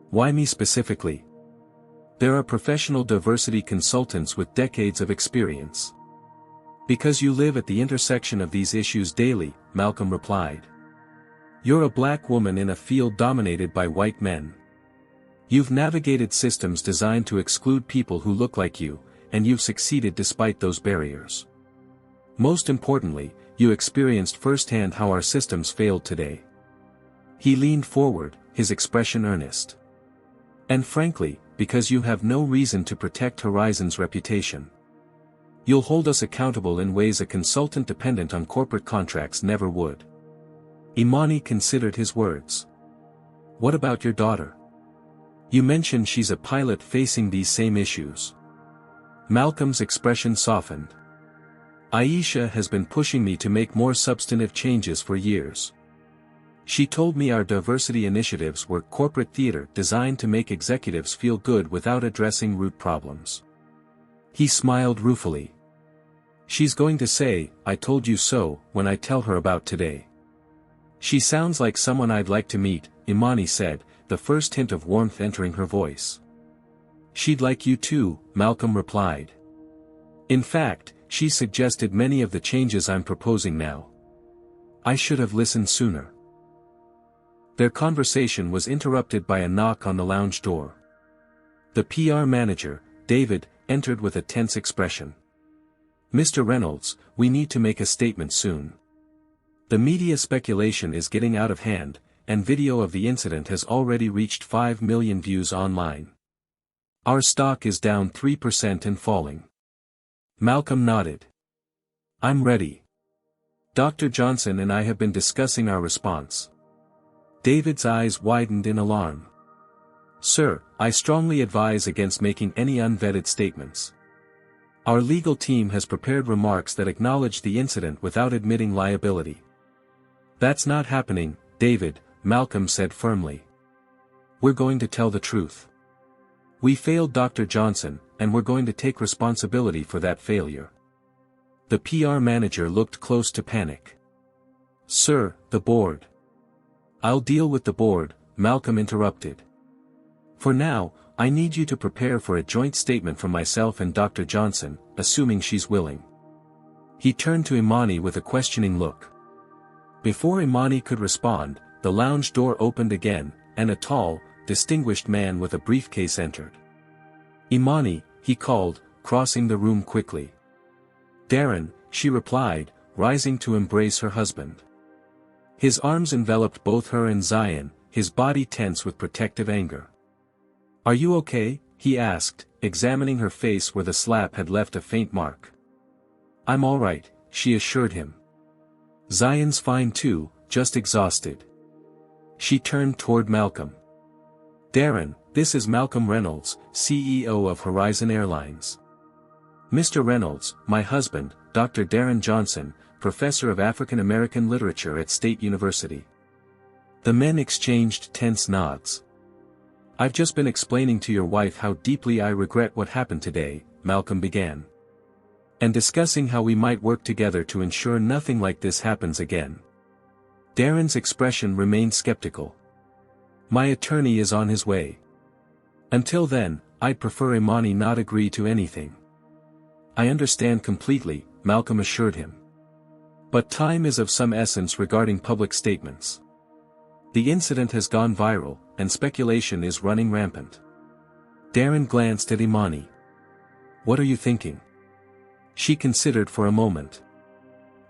Why me specifically? There are professional diversity consultants with decades of experience. Because you live at the intersection of these issues daily, Malcolm replied. You're a black woman in a field dominated by white men. You've navigated systems designed to exclude people who look like you, and you've succeeded despite those barriers. Most importantly, you experienced firsthand how our systems failed today. He leaned forward, his expression earnest. And frankly, because you have no reason to protect Horizon's reputation. You'll hold us accountable in ways a consultant dependent on corporate contracts never would. Imani considered his words. What about your daughter? You mentioned she's a pilot facing these same issues. Malcolm's expression softened. Aisha has been pushing me to make more substantive changes for years. She told me our diversity initiatives were corporate theater designed to make executives feel good without addressing root problems. He smiled ruefully. She's going to say, I told you so, when I tell her about today. She sounds like someone I'd like to meet, Imani said, the first hint of warmth entering her voice. She'd like you too, Malcolm replied. In fact, she suggested many of the changes I'm proposing now. I should have listened sooner. Their conversation was interrupted by a knock on the lounge door. The PR manager, David, entered with a tense expression. Mr. Reynolds, we need to make a statement soon. The media speculation is getting out of hand, and video of the incident has already reached 5 million views online. Our stock is down 3% and falling. Malcolm nodded. I'm ready. Dr. Johnson and I have been discussing our response. David's eyes widened in alarm. Sir, I strongly advise against making any unvetted statements. Our legal team has prepared remarks that acknowledge the incident without admitting liability. That's not happening, David, Malcolm said firmly. We're going to tell the truth. We failed Dr. Johnson, and we're going to take responsibility for that failure. The PR manager looked close to panic. Sir, the board. I'll deal with the board, Malcolm interrupted. For now, I need you to prepare for a joint statement from myself and Dr. Johnson, assuming she's willing. He turned to Imani with a questioning look. Before Imani could respond, the lounge door opened again, and a tall, distinguished man with a briefcase entered. Imani, he called, crossing the room quickly. Darren, she replied, rising to embrace her husband. His arms enveloped both her and Zion, his body tense with protective anger. Are you okay? He asked, examining her face where the slap had left a faint mark. I'm all right, she assured him. Zion's fine too, just exhausted. She turned toward Malcolm. Darren, this is Malcolm Reynolds, CEO of Horizon Airlines. Mr. Reynolds, my husband, Dr. Darren Johnson, professor of African American literature at State University. The men exchanged tense nods. I've just been explaining to your wife how deeply I regret what happened today, Malcolm began. And discussing how we might work together to ensure nothing like this happens again. Darren's expression remained skeptical. My attorney is on his way. Until then, I'd prefer Imani not agree to anything. I understand completely, Malcolm assured him. But time is of some essence regarding public statements. The incident has gone viral, and speculation is running rampant. Darren glanced at Imani. What are you thinking? She considered for a moment.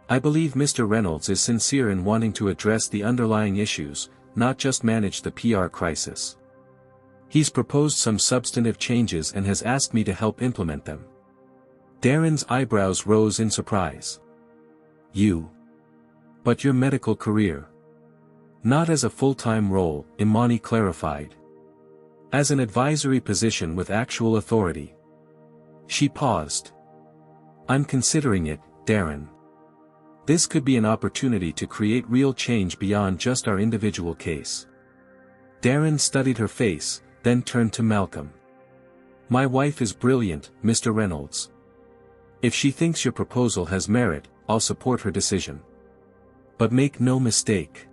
I believe Mr. Reynolds is sincere in wanting to address the underlying issues, not just manage the PR crisis. He's proposed some substantive changes and has asked me to help implement them. Darren's eyebrows rose in surprise. You? But your medical career? Not as a full-time role, Imani clarified. As an advisory position with actual authority. She paused. I'm considering it, Darren. This could be an opportunity to create real change beyond just our individual case. Darren studied her face, then turned to Malcolm. My wife is brilliant, Mr. Reynolds. If she thinks your proposal has merit, I'll support her decision. But make no mistake.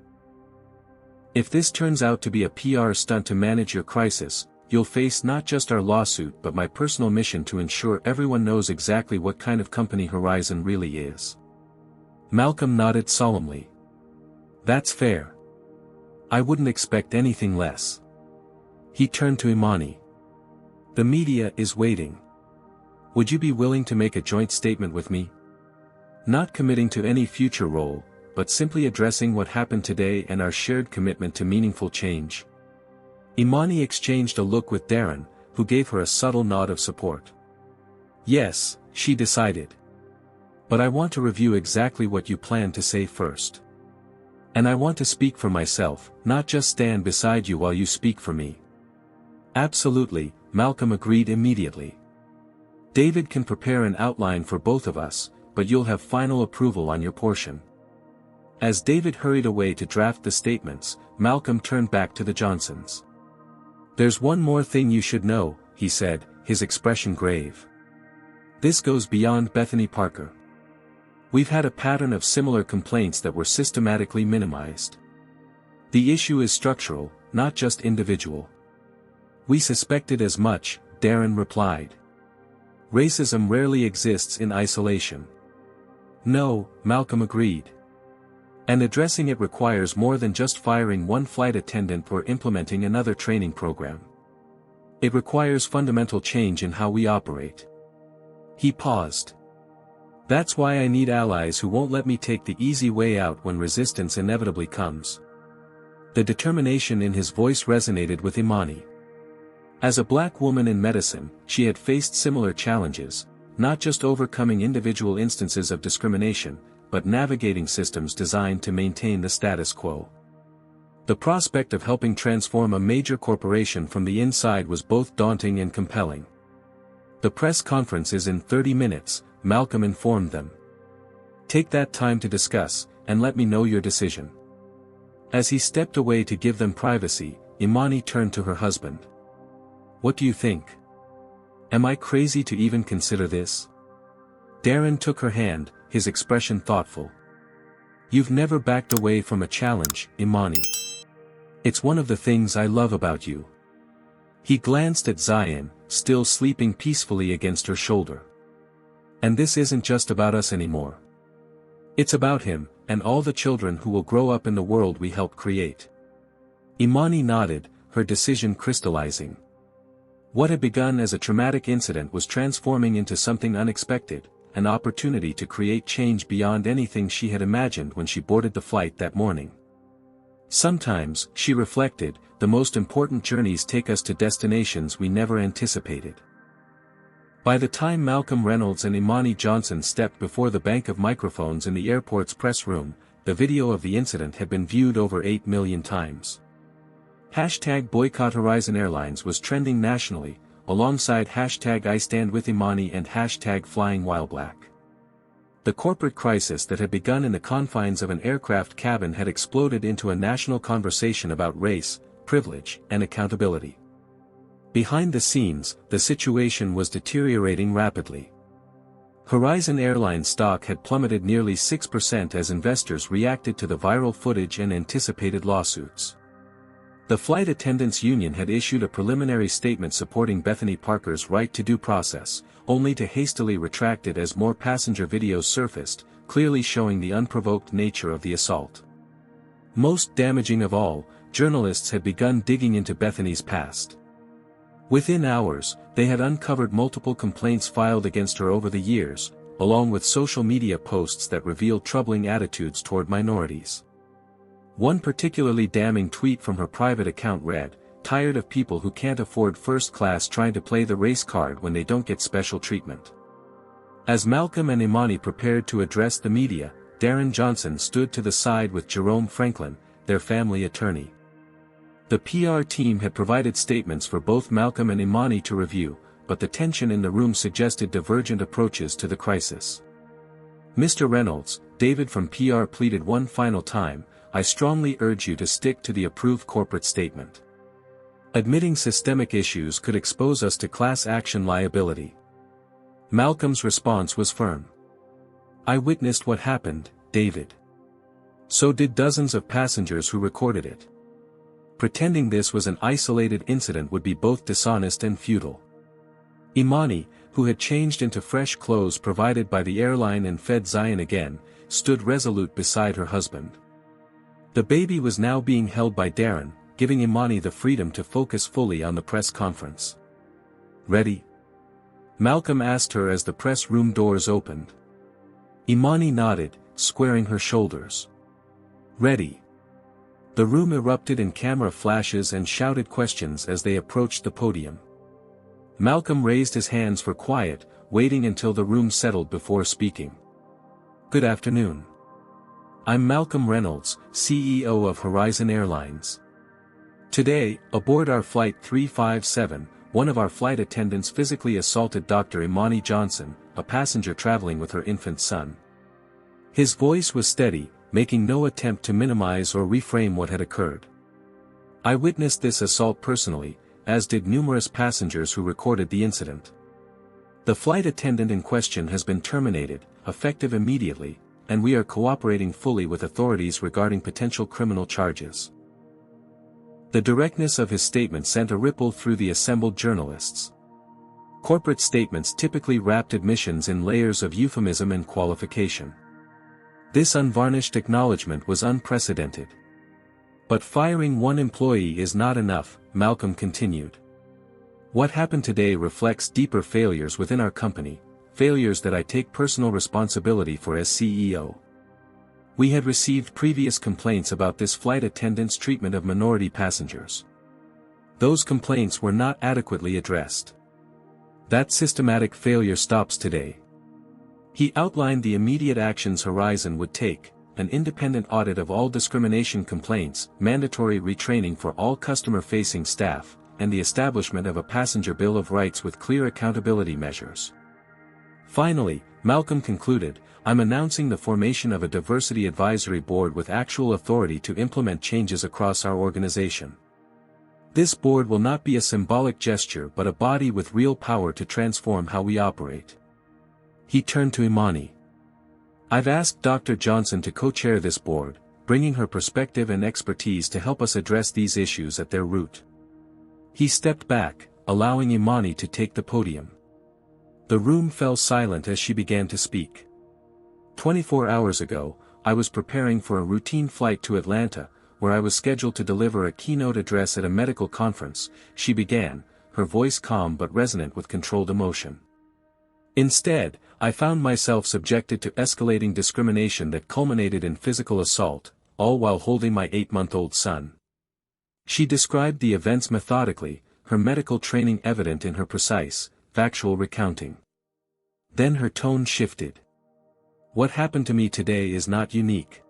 If this turns out to be a PR stunt to manage your crisis, you'll face not just our lawsuit but my personal mission to ensure everyone knows exactly what kind of company Horizon really is. Malcolm nodded solemnly. That's fair. I wouldn't expect anything less. He turned to Imani. The media is waiting. Would you be willing to make a joint statement with me? Not committing to any future role, but simply addressing what happened today and our shared commitment to meaningful change. Imani exchanged a look with Darren, who gave her a subtle nod of support. Yes, she decided. But I want to review exactly what you plan to say first. And I want to speak for myself, not just stand beside you while you speak for me. Absolutely, Malcolm agreed immediately. David can prepare an outline for both of us, but you'll have final approval on your portion. As David hurried away to draft the statements, Malcolm turned back to the Johnsons. There's one more thing you should know, he said, his expression grave. This goes beyond Bethany Parker. We've had a pattern of similar complaints that were systematically minimized. The issue is structural, not just individual. We suspected as much, Darren replied. Racism rarely exists in isolation. No, Malcolm agreed. And addressing it requires more than just firing one flight attendant or implementing another training program. It requires fundamental change in how we operate. He paused. That's why I need allies who won't let me take the easy way out when resistance inevitably comes. The determination in his voice resonated with Imani. As a black woman in medicine, she had faced similar challenges, not just overcoming individual instances of discrimination, but navigating systems designed to maintain the status quo. The prospect of helping transform a major corporation from the inside was both daunting and compelling. "The press conference is in 30 minutes, Malcolm informed them. "Take that time to discuss, and let me know your decision." As he stepped away to give them privacy, Imani turned to her husband. "What do you think? Am I crazy to even consider this?" Darren took her hand, his expression thoughtful. "You've never backed away from a challenge, Imani. It's one of the things I love about you." He glanced at Zion, still sleeping peacefully against her shoulder. "And this isn't just about us anymore. It's about him, and all the children who will grow up in the world we helped create." Imani nodded, her decision crystallizing. What had begun as a traumatic incident was transforming into something unexpected, an opportunity to create change beyond anything she had imagined when she boarded the flight that morning. Sometimes, she reflected, the most important journeys take us to destinations we never anticipated. By the time Malcolm Reynolds and Imani Johnson stepped before the bank of microphones in the airport's press room, the video of the incident had been viewed over 8 million times. #Boycott Horizon Airlines was trending nationally, alongside #I Stand With Imani and #FlyingWhileBlack. The corporate crisis that had begun in the confines of an aircraft cabin had exploded into a national conversation about race, privilege, and accountability. Behind the scenes, the situation was deteriorating rapidly. Horizon Airlines stock had plummeted nearly 6% as investors reacted to the viral footage and anticipated lawsuits. The Flight Attendants Union had issued a preliminary statement supporting Bethany Parker's right to due process, only to hastily retract it as more passenger videos surfaced, clearly showing the unprovoked nature of the assault. Most damaging of all, journalists had begun digging into Bethany's past. Within hours, they had uncovered multiple complaints filed against her over the years, along with social media posts that revealed troubling attitudes toward minorities. One particularly damning tweet from her private account read, "Tired of people who can't afford first class trying to play the race card when they don't get special treatment." As Malcolm and Imani prepared to address the media, Darren Johnson stood to the side with Jerome Franklin, their family attorney. The PR team had provided statements for both Malcolm and Imani to review, but the tension in the room suggested divergent approaches to the crisis. "Mr. Reynolds," David from PR pleaded one final time, "I strongly urge you to stick to the approved corporate statement. Admitting systemic issues could expose us to class action liability." Malcolm's response was firm. "I witnessed what happened, David. So did dozens of passengers who recorded it. Pretending this was an isolated incident would be both dishonest and futile." Imani, who had changed into fresh clothes provided by the airline and fed Zion again, stood resolute beside her husband. The baby was now being held by Darren, giving Imani the freedom to focus fully on the press conference. "Ready?" Malcolm asked her as the press room doors opened. Imani nodded, squaring her shoulders. "Ready." The room erupted in camera flashes and shouted questions as they approached the podium. Malcolm raised his hands for quiet, waiting until the room settled before speaking. "Good afternoon. I'm Malcolm Reynolds, CEO of Horizon Airlines. Today, aboard our Flight 357, one of our flight attendants physically assaulted Dr. Imani Johnson, a passenger traveling with her infant son." His voice was steady, making no attempt to minimize or reframe what had occurred. "I witnessed this assault personally, as did numerous passengers who recorded the incident. The flight attendant in question has been terminated, effective immediately, and we are cooperating fully with authorities regarding potential criminal charges." The directness of his statement sent a ripple through the assembled journalists. Corporate statements typically wrapped admissions in layers of euphemism and qualification. This unvarnished acknowledgement was unprecedented. "But firing one employee is not enough," Malcolm continued. "What happened today reflects deeper failures within our company, failures that I take personal responsibility for as CEO. We had received previous complaints about this flight attendant's treatment of minority passengers. Those complaints were not adequately addressed. That systematic failure stops today. He outlined the immediate actions Horizon would take: an independent audit of all discrimination complaints, mandatory retraining for all customer-facing staff, and the establishment of a passenger bill of rights with clear accountability measures. Finally, Malcolm concluded, "I'm announcing the formation of a diversity advisory board with actual authority to implement changes across our organization. This board will not be a symbolic gesture but a body with real power to transform how we operate." He turned to Imani. "I've asked Dr. Johnson to co-chair this board, bringing her perspective and expertise to help us address these issues at their root." He stepped back, allowing Imani to take the podium. The room fell silent as she began to speak. 24 hours ago, I was preparing for a routine flight to Atlanta, where I was scheduled to deliver a keynote address at a medical conference, she began, her voice calm but resonant with controlled emotion. "Instead, I found myself subjected to escalating discrimination that culminated in physical assault, all while holding my 8-month-old son." She described the events methodically, her medical training evident in her precise, factual recounting. Then her tone shifted. "What happened to me today is not unique.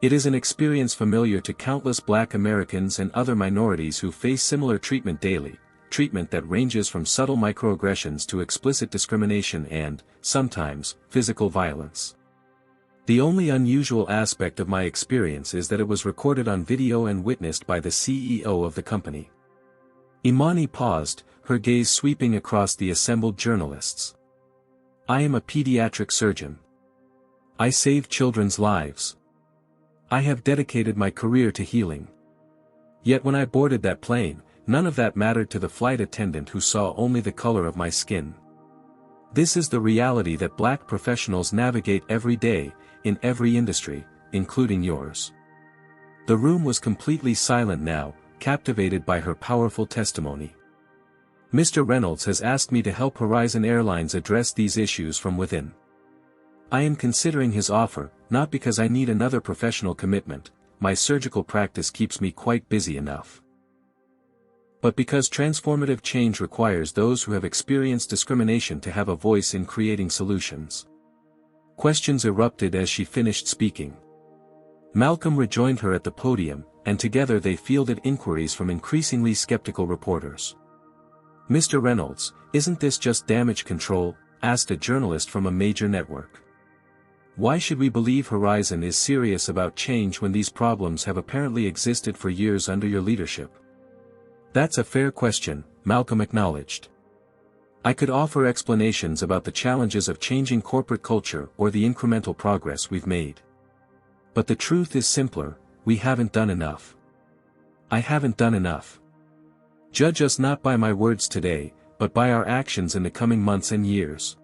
It is an experience familiar to countless Black Americans and other minorities who face similar treatment daily, treatment that ranges from subtle microaggressions to explicit discrimination and, sometimes, physical violence. The only unusual aspect of my experience is that it was recorded on video and witnessed by the CEO of the company." Imani paused, her gaze sweeping across the assembled journalists. "I am a pediatric surgeon. I save children's lives. I have dedicated my career to healing. Yet when I boarded that plane, none of that mattered to the flight attendant who saw only the color of my skin. This is the reality that Black professionals navigate every day, in every industry, including yours." The room was completely silent now, captivated by her powerful testimony. "Mr. Reynolds has asked me to help Horizon Airlines address these issues from within. I am considering his offer, not because I need another professional commitment, my surgical practice keeps me quite busy enough, but because transformative change requires those who have experienced discrimination to have a voice in creating solutions." Questions erupted as she finished speaking. Malcolm rejoined her at the podium, and together they fielded inquiries from increasingly skeptical reporters. "Mr. Reynolds, isn't this just damage control?" asked a journalist from a major network. "Why should we believe Horizon is serious about change when these problems have apparently existed for years under your leadership?" "That's a fair question," Malcolm acknowledged. "I could offer explanations about the challenges of changing corporate culture or the incremental progress we've made. But the truth is simpler: we haven't done enough. I haven't done enough. Judge us not by my words today, but by our actions in the coming months and years."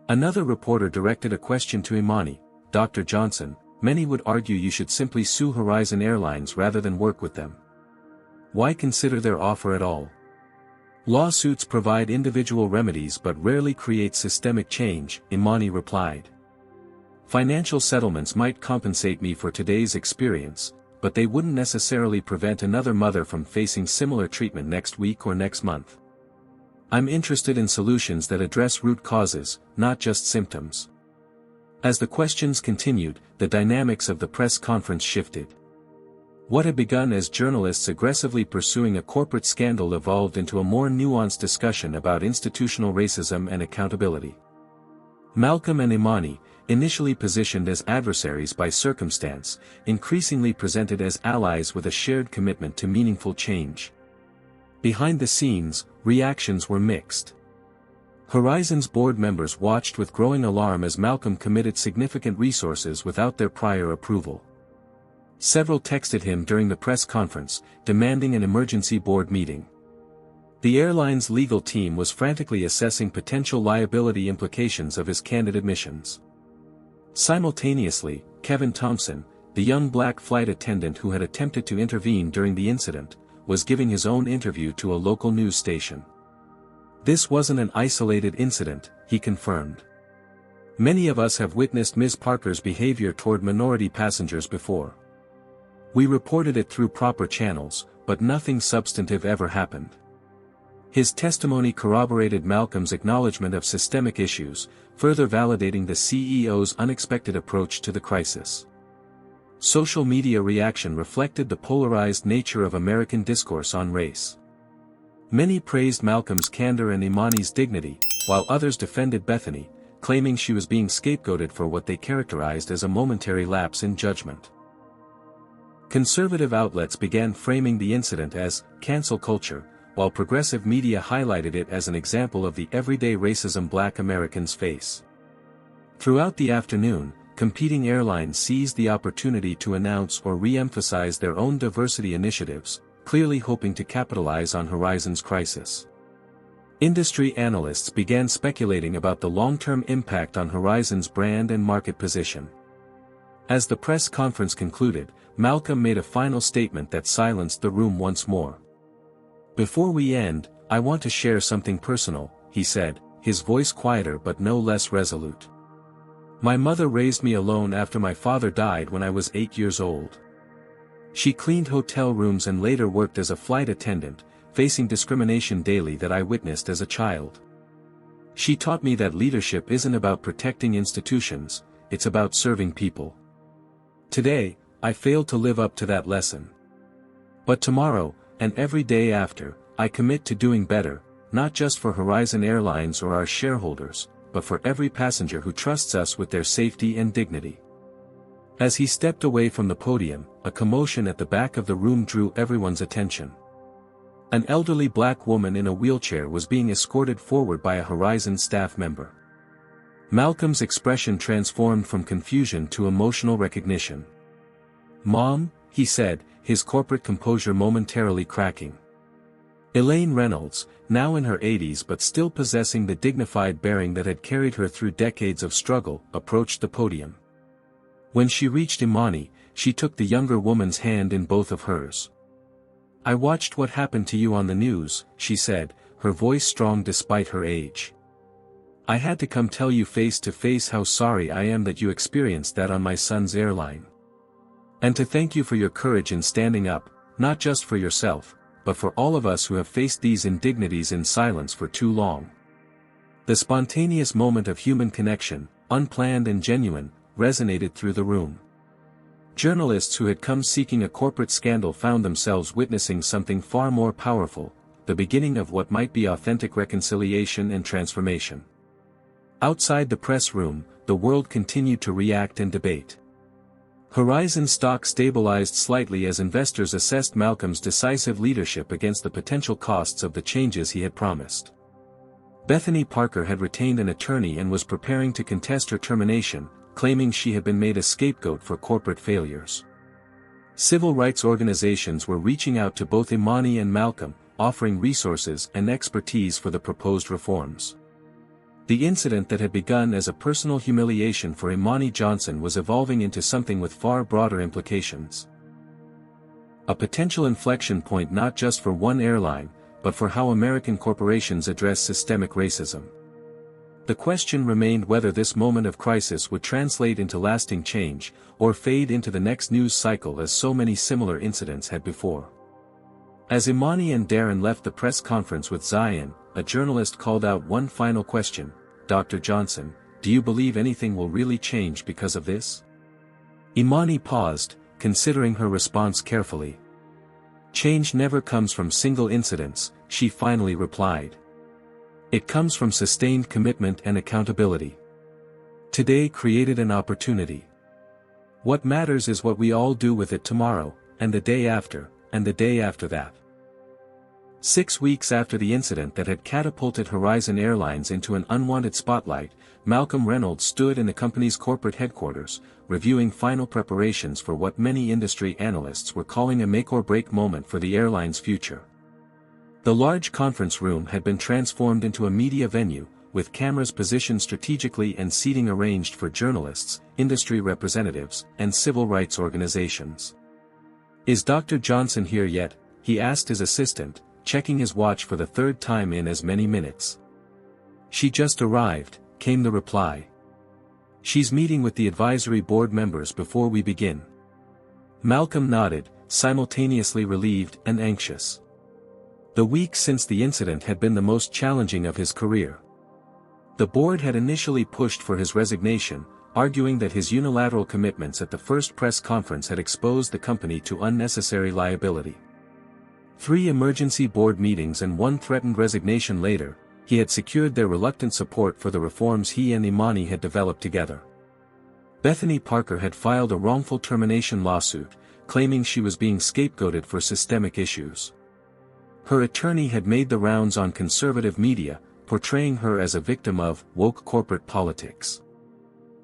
Another reporter directed a question to Imani. "Dr. Johnson, many would argue you should simply sue Horizon Airlines rather than work with them. Why consider their offer at all? Lawsuits provide individual remedies but rarely create systemic change," Imani replied. "Financial settlements might compensate me for today's experience, but they wouldn't necessarily prevent another mother from facing similar treatment next week or next month. I'm interested in solutions that address root causes, not just symptoms." As the questions continued, the dynamics of the press conference shifted. What had begun as journalists aggressively pursuing a corporate scandal evolved into a more nuanced discussion about institutional racism and accountability. Malcolm and Imani, initially positioned as adversaries by circumstance, increasingly presented as allies with a shared commitment to meaningful change. Behind the scenes, reactions were mixed. Horizon's board members watched with growing alarm as Malcolm committed significant resources without their prior approval. Several texted him during the press conference, demanding an emergency board meeting. The airline's legal team was frantically assessing potential liability implications of his candid admissions. Simultaneously, Kevin Thompson, the young Black flight attendant who had attempted to intervene during the incident, was giving his own interview to a local news station. "This wasn't an isolated incident," he confirmed. "Many of us have witnessed Ms. Parker's behavior toward minority passengers before. We reported it through proper channels, but nothing substantive ever happened. His testimony corroborated Malcolm's acknowledgement of systemic issues, further validating the CEO's unexpected approach to the crisis. Social media reaction reflected the polarized nature of American discourse on race. Many praised Malcolm's candor and Imani's dignity, while others defended Bethany, claiming she was being scapegoated for what they characterized as a momentary lapse in judgment. Conservative outlets began framing the incident as cancel culture, while progressive media highlighted it as an example of the everyday racism Black Americans face. Throughout the afternoon, competing airlines seized the opportunity to announce or re-emphasize their own diversity initiatives, clearly hoping to capitalize on Horizon's crisis. Industry analysts began speculating about the long-term impact on Horizon's brand and market position. As the press conference concluded, Malcolm made a final statement that silenced the room once more. "Before we end, I want to share something personal," he said, his voice quieter but no less resolute. "My mother raised me alone after my father died when I was 8 years old. She cleaned hotel rooms and later worked as a flight attendant, facing discrimination daily that I witnessed as a child. She taught me that leadership isn't about protecting institutions, it's about serving people. Today, I failed to live up to that lesson. But tomorrow, and every day after, I commit to doing better, not just for Horizon Airlines or our shareholders, but for every passenger who trusts us with their safety and dignity." As he stepped away from the podium, a commotion at the back of the room drew everyone's attention. An elderly Black woman in a wheelchair was being escorted forward by a Horizon staff member. Malcolm's expression transformed from confusion to emotional recognition. "Mom," he said, his corporate composure momentarily cracking. Elaine Reynolds, now in her 80s but still possessing the dignified bearing that had carried her through decades of struggle, approached the podium. When she reached Imani, she took the younger woman's hand in both of hers. "I watched what happened to you on the news," she said, her voice strong despite her age. "I had to come tell you face to face how sorry I am that you experienced that on my son's airline. And to thank you for your courage in standing up, not just for yourself, but for all of us who have faced these indignities in silence for too long." The spontaneous moment of human connection, unplanned and genuine, resonated through the room. Journalists who had come seeking a corporate scandal found themselves witnessing something far more powerful, the beginning of what might be authentic reconciliation and transformation. Outside the press room, the world continued to react and debate. Horizon stock stabilized slightly as investors assessed Malcolm's decisive leadership against the potential costs of the changes he had promised. Bethany Parker had retained an attorney and was preparing to contest her termination, claiming she had been made a scapegoat for corporate failures. Civil rights organizations were reaching out to both Imani and Malcolm, offering resources and expertise for the proposed reforms. The incident that had begun as a personal humiliation for Imani Johnson was evolving into something with far broader implications. A potential inflection point not just for one airline, but for how American corporations address systemic racism. The question remained whether this moment of crisis would translate into lasting change, or fade into the next news cycle as so many similar incidents had before. As Imani and Darren left the press conference with Zion, a journalist called out one final question: "Dr. Johnson, do you believe anything will really change because of this?" Imani paused, considering her response carefully. "Change never comes from single incidents," she finally replied. "It comes from sustained commitment and accountability. Today created an opportunity. What matters is what we all do with it tomorrow, and the day after, and the day after that." 6 weeks after the incident that had catapulted Horizon Airlines into an unwanted spotlight, Malcolm Reynolds stood in the company's corporate headquarters, reviewing final preparations for what many industry analysts were calling a make-or-break moment for the airline's future. The large conference room had been transformed into a media venue, with cameras positioned strategically and seating arranged for journalists, industry representatives, and civil rights organizations. "Is Dr. Johnson here yet?" he asked his assistant, checking his watch for the third time in as many minutes. "She just arrived," came the reply. "She's meeting with the advisory board members before we begin." Malcolm nodded, simultaneously relieved and anxious. The week since the incident had been the most challenging of his career. The board had initially pushed for his resignation, arguing that his unilateral commitments at the first press conference had exposed the company to unnecessary liability. 3 emergency board meetings and 1 threatened resignation later, he had secured their reluctant support for the reforms he and Imani had developed together. Bethany Parker had filed a wrongful termination lawsuit, claiming she was being scapegoated for systemic issues. Her attorney had made the rounds on conservative media, portraying her as a victim of woke corporate politics.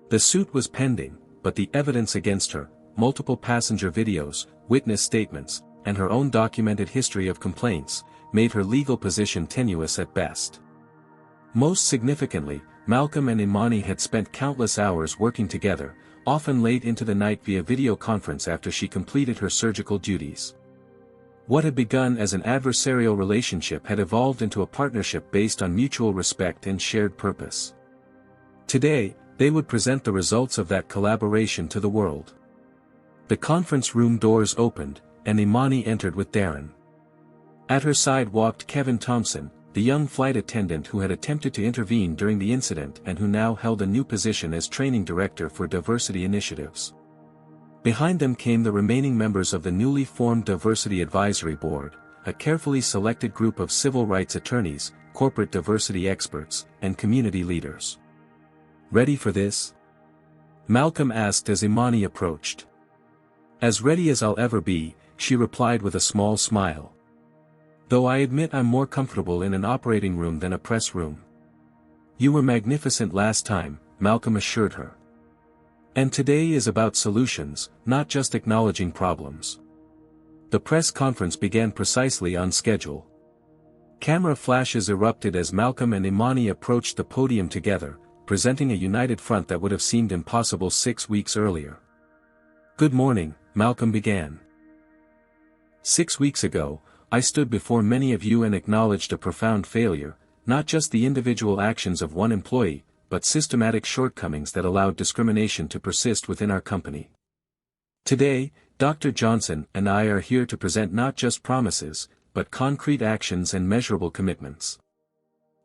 The suit was pending, but the evidence against her, multiple passenger videos, witness statements, and her own documented history of complaints, made her legal position tenuous at best. Most significantly, Malcolm and Imani had spent countless hours working together, often late into the night via video conference after she completed her surgical duties. What had begun as an adversarial relationship had evolved into a partnership based on mutual respect and shared purpose. Today, they would present the results of that collaboration to the world. The conference room doors opened, and Imani entered with Darren. At her side walked Kevin Thompson, the young flight attendant who had attempted to intervene during the incident and who now held a new position as training director for diversity initiatives. Behind them came the remaining members of the newly formed Diversity Advisory Board, a carefully selected group of civil rights attorneys, corporate diversity experts, and community leaders. "Ready for this?" Malcolm asked as Imani approached. "As ready as I'll ever be," she replied with a small smile. "Though I admit I'm more comfortable in an operating room than a press room." "You were magnificent last time," Malcolm assured her. "And today is about solutions, not just acknowledging problems." The press conference began precisely on schedule. Camera flashes erupted as Malcolm and Imani approached the podium together, presenting a united front that would have seemed impossible 6 weeks earlier. "Good morning," Malcolm began. "6 weeks ago, I stood before many of you and acknowledged a profound failure, not just the individual actions of one employee, but systematic shortcomings that allowed discrimination to persist within our company. Today, Dr. Johnson and I are here to present not just promises, but concrete actions and measurable commitments."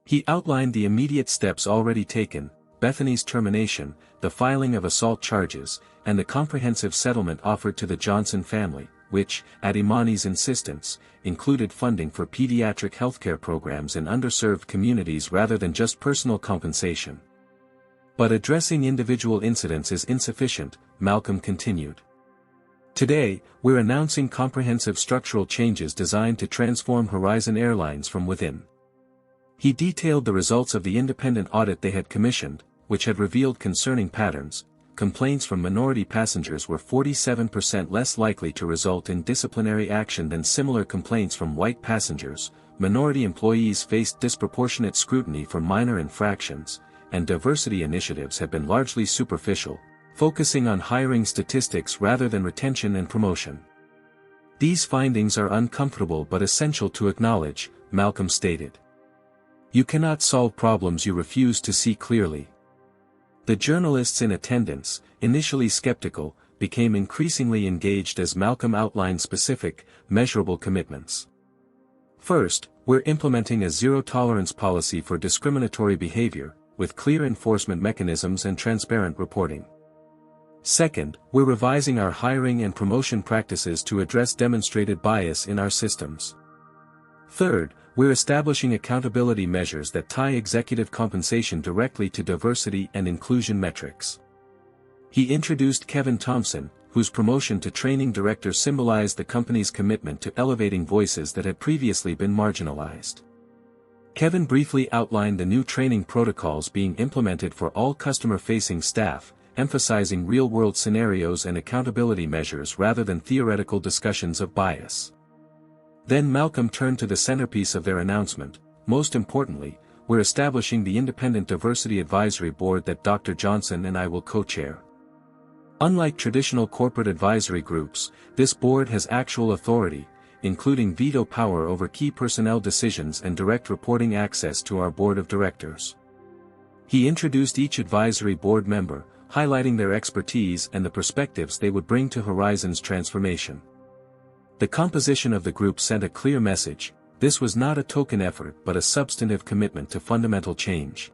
He outlined the immediate steps already taken: Bethany's termination, the filing of assault charges, and the comprehensive settlement offered to the Johnson family, which, at Imani's insistence, included funding for pediatric healthcare programs in underserved communities rather than just personal compensation. "But addressing individual incidents is insufficient," Malcolm continued. "Today, we're announcing comprehensive structural changes designed to transform Horizon Airlines from within." He detailed the results of the independent audit they had commissioned, which had revealed concerning patterns. Complaints from minority passengers were 47% less likely to result in disciplinary action than similar complaints from white passengers. Minority employees faced disproportionate scrutiny for minor infractions, and diversity initiatives have been largely superficial, focusing on hiring statistics rather than retention and promotion. "These findings are uncomfortable but essential to acknowledge," Malcolm stated. "You cannot solve problems you refuse to see clearly." The journalists in attendance, initially skeptical, became increasingly engaged as Malcolm outlined specific, measurable commitments. "First, we're implementing a zero-tolerance policy for discriminatory behavior, with clear enforcement mechanisms and transparent reporting. Second, we're revising our hiring and promotion practices to address demonstrated bias in our systems. Third, we're establishing accountability measures that tie executive compensation directly to diversity and inclusion metrics." He introduced Kevin Thompson, whose promotion to training director symbolized the company's commitment to elevating voices that had previously been marginalized. Kevin briefly outlined the new training protocols being implemented for all customer-facing staff, emphasizing real-world scenarios and accountability measures rather than theoretical discussions of bias. Then Malcolm turned to the centerpiece of their announcement: "Most importantly, we're establishing the independent diversity advisory board that Dr. Johnson and I will co-chair. Unlike traditional corporate advisory groups, this board has actual authority, including veto power over key personnel decisions and direct reporting access to our board of directors." He introduced each advisory board member, highlighting their expertise and the perspectives they would bring to Horizon's transformation. The composition of the group sent a clear message: this was not a token effort but a substantive commitment to fundamental change.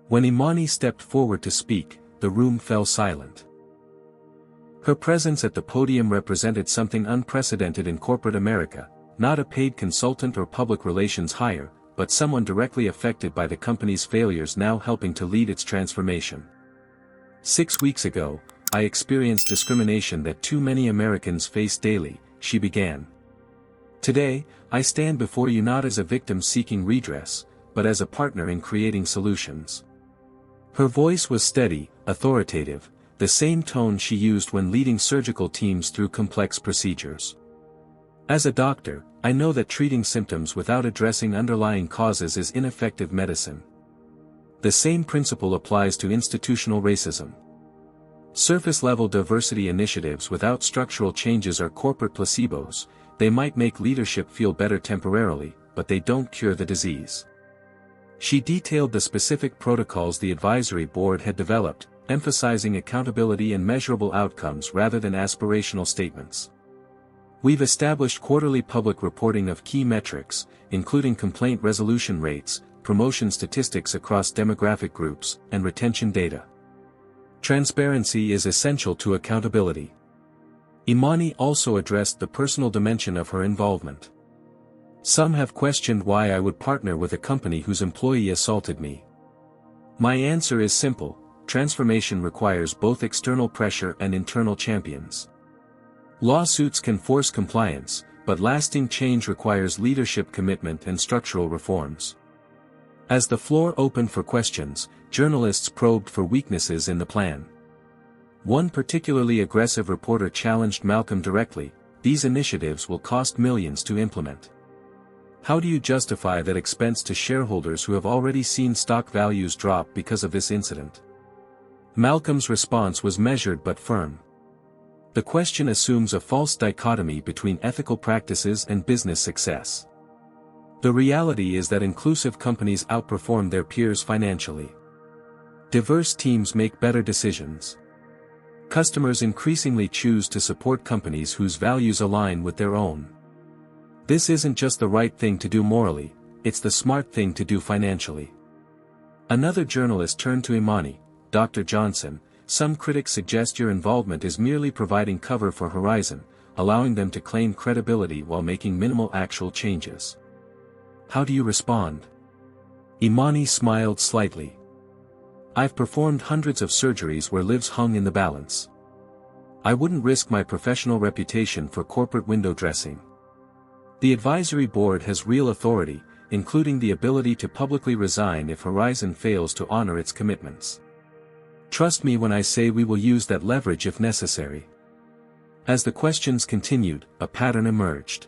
When Imani stepped forward to speak, the room fell silent. Her presence at the podium represented something unprecedented in corporate America, not a paid consultant or public relations hire, but someone directly affected by the company's failures now helping to lead its transformation. 6 weeks ago, I experienced discrimination that too many Americans face daily, she began. Today, I stand before you not as a victim seeking redress, but as a partner in creating solutions. Her voice was steady, authoritative, the same tone she used when leading surgical teams through complex procedures. As a doctor, I know that treating symptoms without addressing underlying causes is ineffective medicine. The same principle applies to institutional racism. Surface-level diversity initiatives without structural changes are corporate placebos. They might make leadership feel better temporarily, but they don't cure the disease. She detailed the specific protocols the advisory board had developed, emphasizing accountability and measurable outcomes rather than aspirational statements. We've established quarterly public reporting of key metrics, including complaint resolution rates, promotion statistics across demographic groups, and retention data. Transparency is essential to accountability. Imani also addressed the personal dimension of her involvement. Some have questioned why I would partner with a company whose employee assaulted me. My answer is simple: transformation requires both external pressure and internal champions. Lawsuits can force compliance, but lasting change requires leadership commitment and structural reforms. As the floor opened for questions, journalists probed for weaknesses in the plan. One particularly aggressive reporter challenged Malcolm directly: these initiatives will cost millions to implement. How do you justify that expense to shareholders who have already seen stock values drop because of this incident? Malcolm's response was measured but firm. The question assumes a false dichotomy between ethical practices and business success. The reality is that inclusive companies outperform their peers financially. Diverse teams make better decisions. Customers increasingly choose to support companies whose values align with their own. This isn't just the right thing to do morally, it's the smart thing to do financially. Another journalist turned to Imani: Dr. Johnson, some critics suggest your involvement is merely providing cover for Horizon, allowing them to claim credibility while making minimal actual changes. How do you respond? Imani smiled slightly. I've performed hundreds of surgeries where lives hung in the balance. I wouldn't risk my professional reputation for corporate window dressing. The advisory board has real authority, including the ability to publicly resign if Horizon fails to honor its commitments. Trust me when I say we will use that leverage if necessary. As the questions continued, a pattern emerged.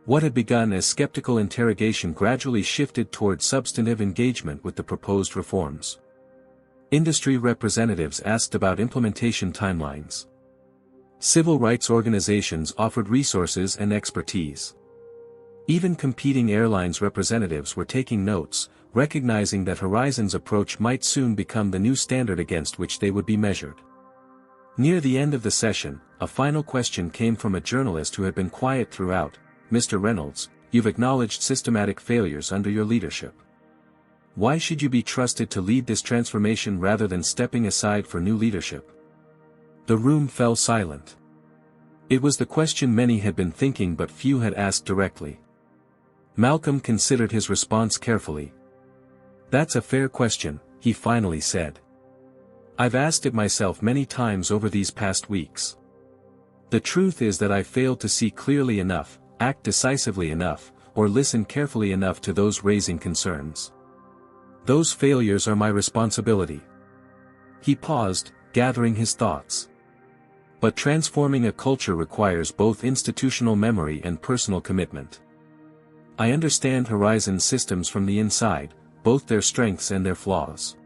What had begun as skeptical interrogation gradually shifted toward substantive engagement with the proposed reforms. Industry representatives asked about implementation timelines. Civil rights organizations offered resources and expertise. Even competing airlines representatives were taking notes, recognizing that Horizon's approach might soon become the new standard against which they would be measured. Near the end of the session, a final question came from a journalist who had been quiet throughout: Mr. Reynolds, you've acknowledged systematic failures under your leadership. Why should you be trusted to lead this transformation rather than stepping aside for new leadership? The room fell silent. It was the question many had been thinking but few had asked directly. Malcolm considered his response carefully. That's a fair question, he finally said. I've asked it myself many times over these past weeks. The truth is that I failed to see clearly enough, act decisively enough, or listen carefully enough to those raising concerns. Those failures are my responsibility. He paused, gathering his thoughts. But transforming a culture requires both institutional memory and personal commitment. I understand Horizon's systems from the inside, both their strengths and their flaws.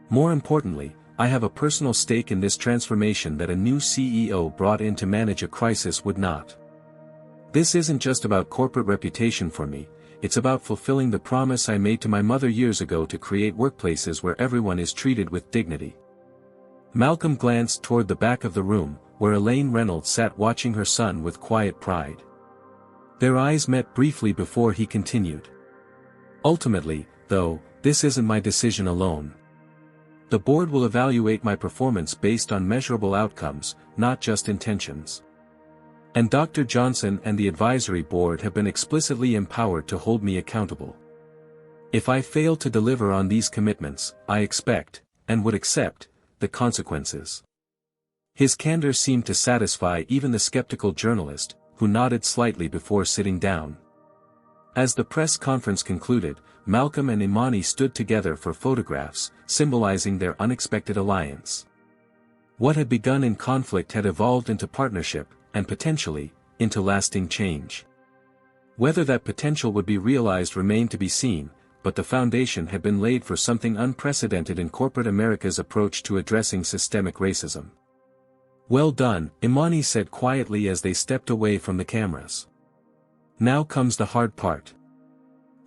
More importantly, I have a personal stake in this transformation that a new CEO brought in to manage a crisis would not. This isn't just about corporate reputation for me, it's about fulfilling the promise I made to my mother years ago to create workplaces where everyone is treated with dignity. Malcolm glanced toward the back of the room, where Elaine Reynolds sat watching her son with quiet pride. Their eyes met briefly before he continued. Ultimately, though, this isn't my decision alone. The board will evaluate my performance based on measurable outcomes, not just intentions. And Dr. Johnson and the advisory board have been explicitly empowered to hold me accountable. If I fail to deliver on these commitments, I expect, and would accept, the consequences. His candor seemed to satisfy even the skeptical journalist, who nodded slightly before sitting down. As the press conference concluded, Malcolm and Imani stood together for photographs, symbolizing their unexpected alliance. What had begun in conflict had evolved into partnership, and potentially, into lasting change. Whether that potential would be realized remained to be seen, but the foundation had been laid for something unprecedented in corporate America's approach to addressing systemic racism. "Well done," Imani said quietly as they stepped away from the cameras. "Now comes the hard part."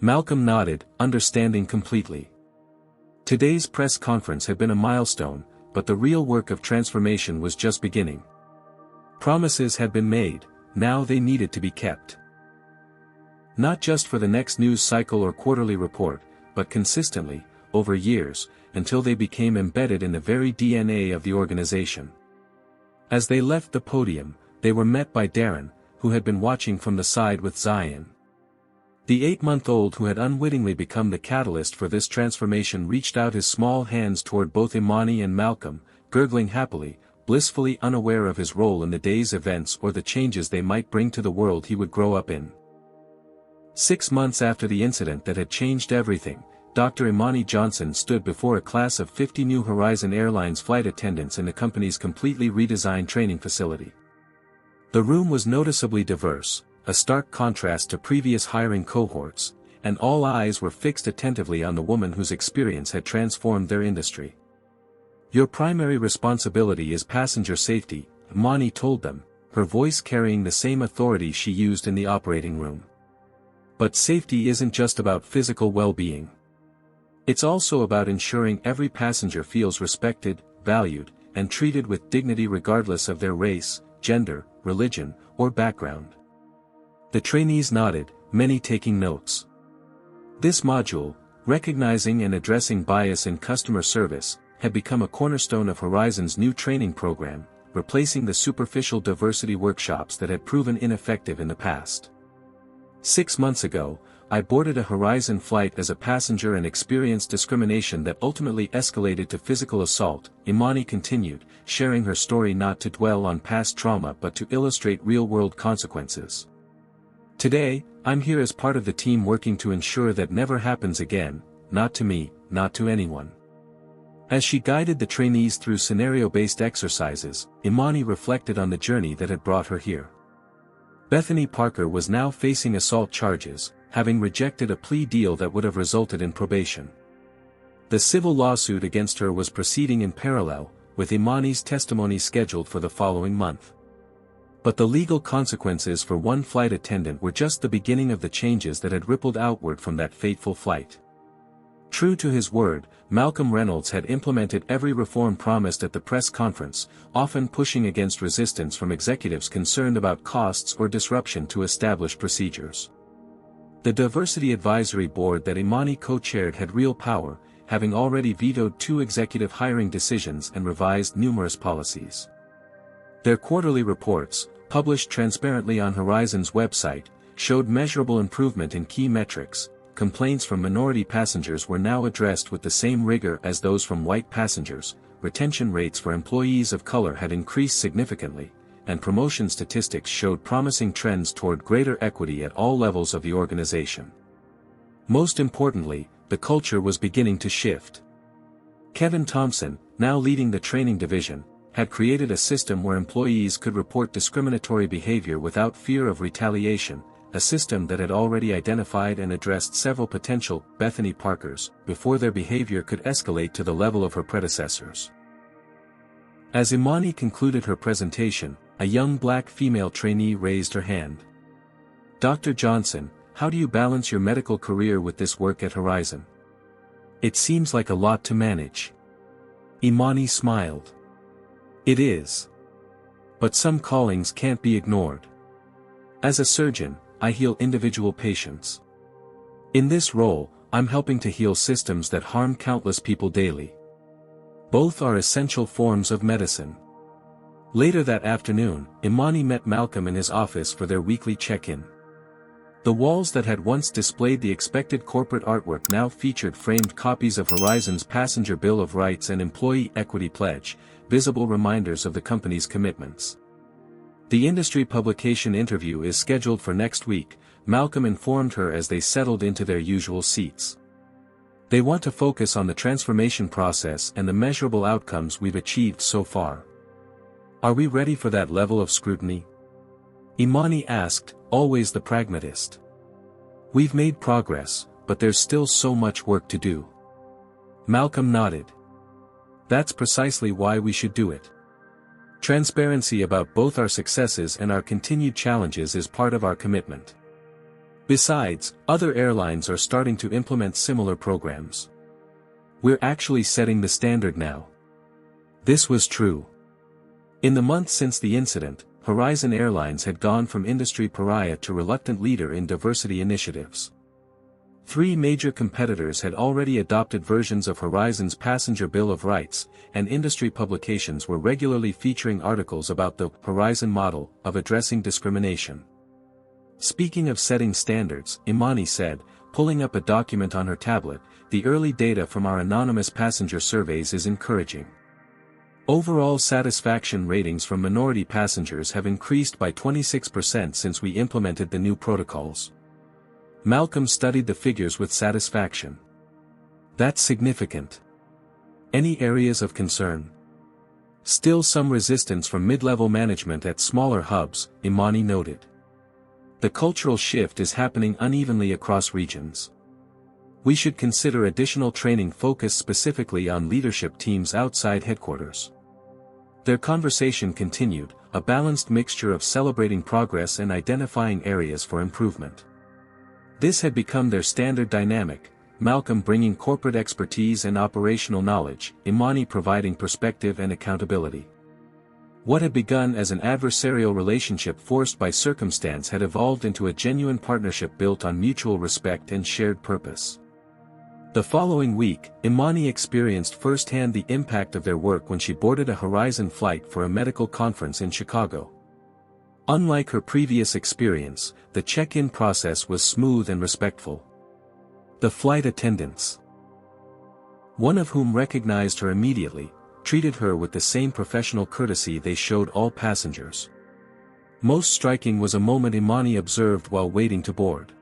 Malcolm nodded, understanding completely. Today's press conference had been a milestone, but the real work of transformation was just beginning. Promises had been made, now they needed to be kept. Not just for the next news cycle or quarterly report, but consistently, over years, until they became embedded in the very DNA of the organization. As they left the podium, they were met by Darren, who had been watching from the side with Zion. The 8-month-old who had unwittingly become the catalyst for this transformation reached out his small hands toward both Imani and Malcolm, gurgling happily, blissfully unaware of his role in the day's events or the changes they might bring to the world he would grow up in. 6 months after the incident that had changed everything, Dr. Imani Johnson stood before a class of 50 new Horizon Airlines flight attendants in the company's completely redesigned training facility. The room was noticeably diverse, a stark contrast to previous hiring cohorts, and all eyes were fixed attentively on the woman whose experience had transformed their industry. "Your primary responsibility is passenger safety," Imani told them, her voice carrying the same authority she used in the operating room. But safety isn't just about physical well-being. It's also about ensuring every passenger feels respected, valued, and treated with dignity regardless of their race, gender, religion, or background. The trainees nodded, many taking notes. This module, recognizing and addressing bias in customer service, had become a cornerstone of Horizon's new training program, replacing the superficial diversity workshops that had proven ineffective in the past. 6 months ago, I boarded a Horizon flight as a passenger and experienced discrimination that ultimately escalated to physical assault, Imani continued, sharing her story not to dwell on past trauma but to illustrate real-world consequences. "Today, I'm here as part of the team working to ensure that never happens again, not to me, not to anyone." As she guided the trainees through scenario-based exercises, Imani reflected on the journey that had brought her here. Bethany Parker was now facing assault charges, having rejected a plea deal that would have resulted in probation. The civil lawsuit against her was proceeding in parallel, with Imani's testimony scheduled for the following month. But the legal consequences for one flight attendant were just the beginning of the changes that had rippled outward from that fateful flight. True to his word, Malcolm Reynolds had implemented every reform promised at the press conference, often pushing against resistance from executives concerned about costs or disruption to established procedures. The Diversity Advisory Board that Imani co-chaired had real power, having already vetoed 2 executive hiring decisions and revised numerous policies. Their quarterly reports, published transparently on Horizon's website, showed measurable improvement in key metrics. Complaints from minority passengers were now addressed with the same rigor as those from white passengers, retention rates for employees of color had increased significantly, and promotion statistics showed promising trends toward greater equity at all levels of the organization. Most importantly, the culture was beginning to shift. Kevin Thompson, now leading the training division, had created a system where employees could report discriminatory behavior without fear of retaliation, a system that had already identified and addressed several potential Bethany Parkers before their behavior could escalate to the level of her predecessors. As Imani concluded her presentation, a young black female trainee raised her hand. "Dr. Johnson, how do you balance your medical career with this work at Horizon? It seems like a lot to manage." Imani smiled. It is. But some callings can't be ignored. As a surgeon, I heal individual patients. In this role, I'm helping to heal systems that harm countless people daily. Both are essential forms of medicine. Later that afternoon, Imani met Malcolm in his office for their weekly check-in. The walls that had once displayed the expected corporate artwork now featured framed copies of Horizon's Passenger Bill of Rights and Employee Equity Pledge, visible reminders of the company's commitments. The industry publication interview is scheduled for next week, Malcolm informed her as they settled into their usual seats. They want to focus on the transformation process and the measurable outcomes we've achieved so far. Are we ready for that level of scrutiny? Imani asked, always the pragmatist. We've made progress, but there's still so much work to do. Malcolm nodded. That's precisely why we should do it. Transparency about both our successes and our continued challenges is part of our commitment. Besides, other airlines are starting to implement similar programs. We're actually setting the standard now. This was true. In the months since the incident, Horizon Airlines had gone from industry pariah to reluctant leader in diversity initiatives. 3 major competitors had already adopted versions of Horizon's Passenger Bill of Rights, and industry publications were regularly featuring articles about the Horizon model of addressing discrimination. Speaking of setting standards, Imani said, pulling up a document on her tablet, the early data from our anonymous passenger surveys is encouraging. Overall satisfaction ratings from minority passengers have increased by 26% since we implemented the new protocols. Malcolm studied the figures with satisfaction. That's significant. Any areas of concern? Still some resistance from mid-level management at smaller hubs, Imani noted. The cultural shift is happening unevenly across regions. We should consider additional training focused specifically on leadership teams outside headquarters. Their conversation continued, a balanced mixture of celebrating progress and identifying areas for improvement. This had become their standard dynamic, Malcolm bringing corporate expertise and operational knowledge, Imani providing perspective and accountability. What had begun as an adversarial relationship forced by circumstance had evolved into a genuine partnership built on mutual respect and shared purpose. The following week, Imani experienced firsthand the impact of their work when she boarded a Horizon flight for a medical conference in Chicago. Unlike her previous experience, the check-in process was smooth and respectful. The flight attendants, one of whom recognized her immediately, treated her with the same professional courtesy they showed all passengers. Most striking was a moment Imani observed while waiting to board.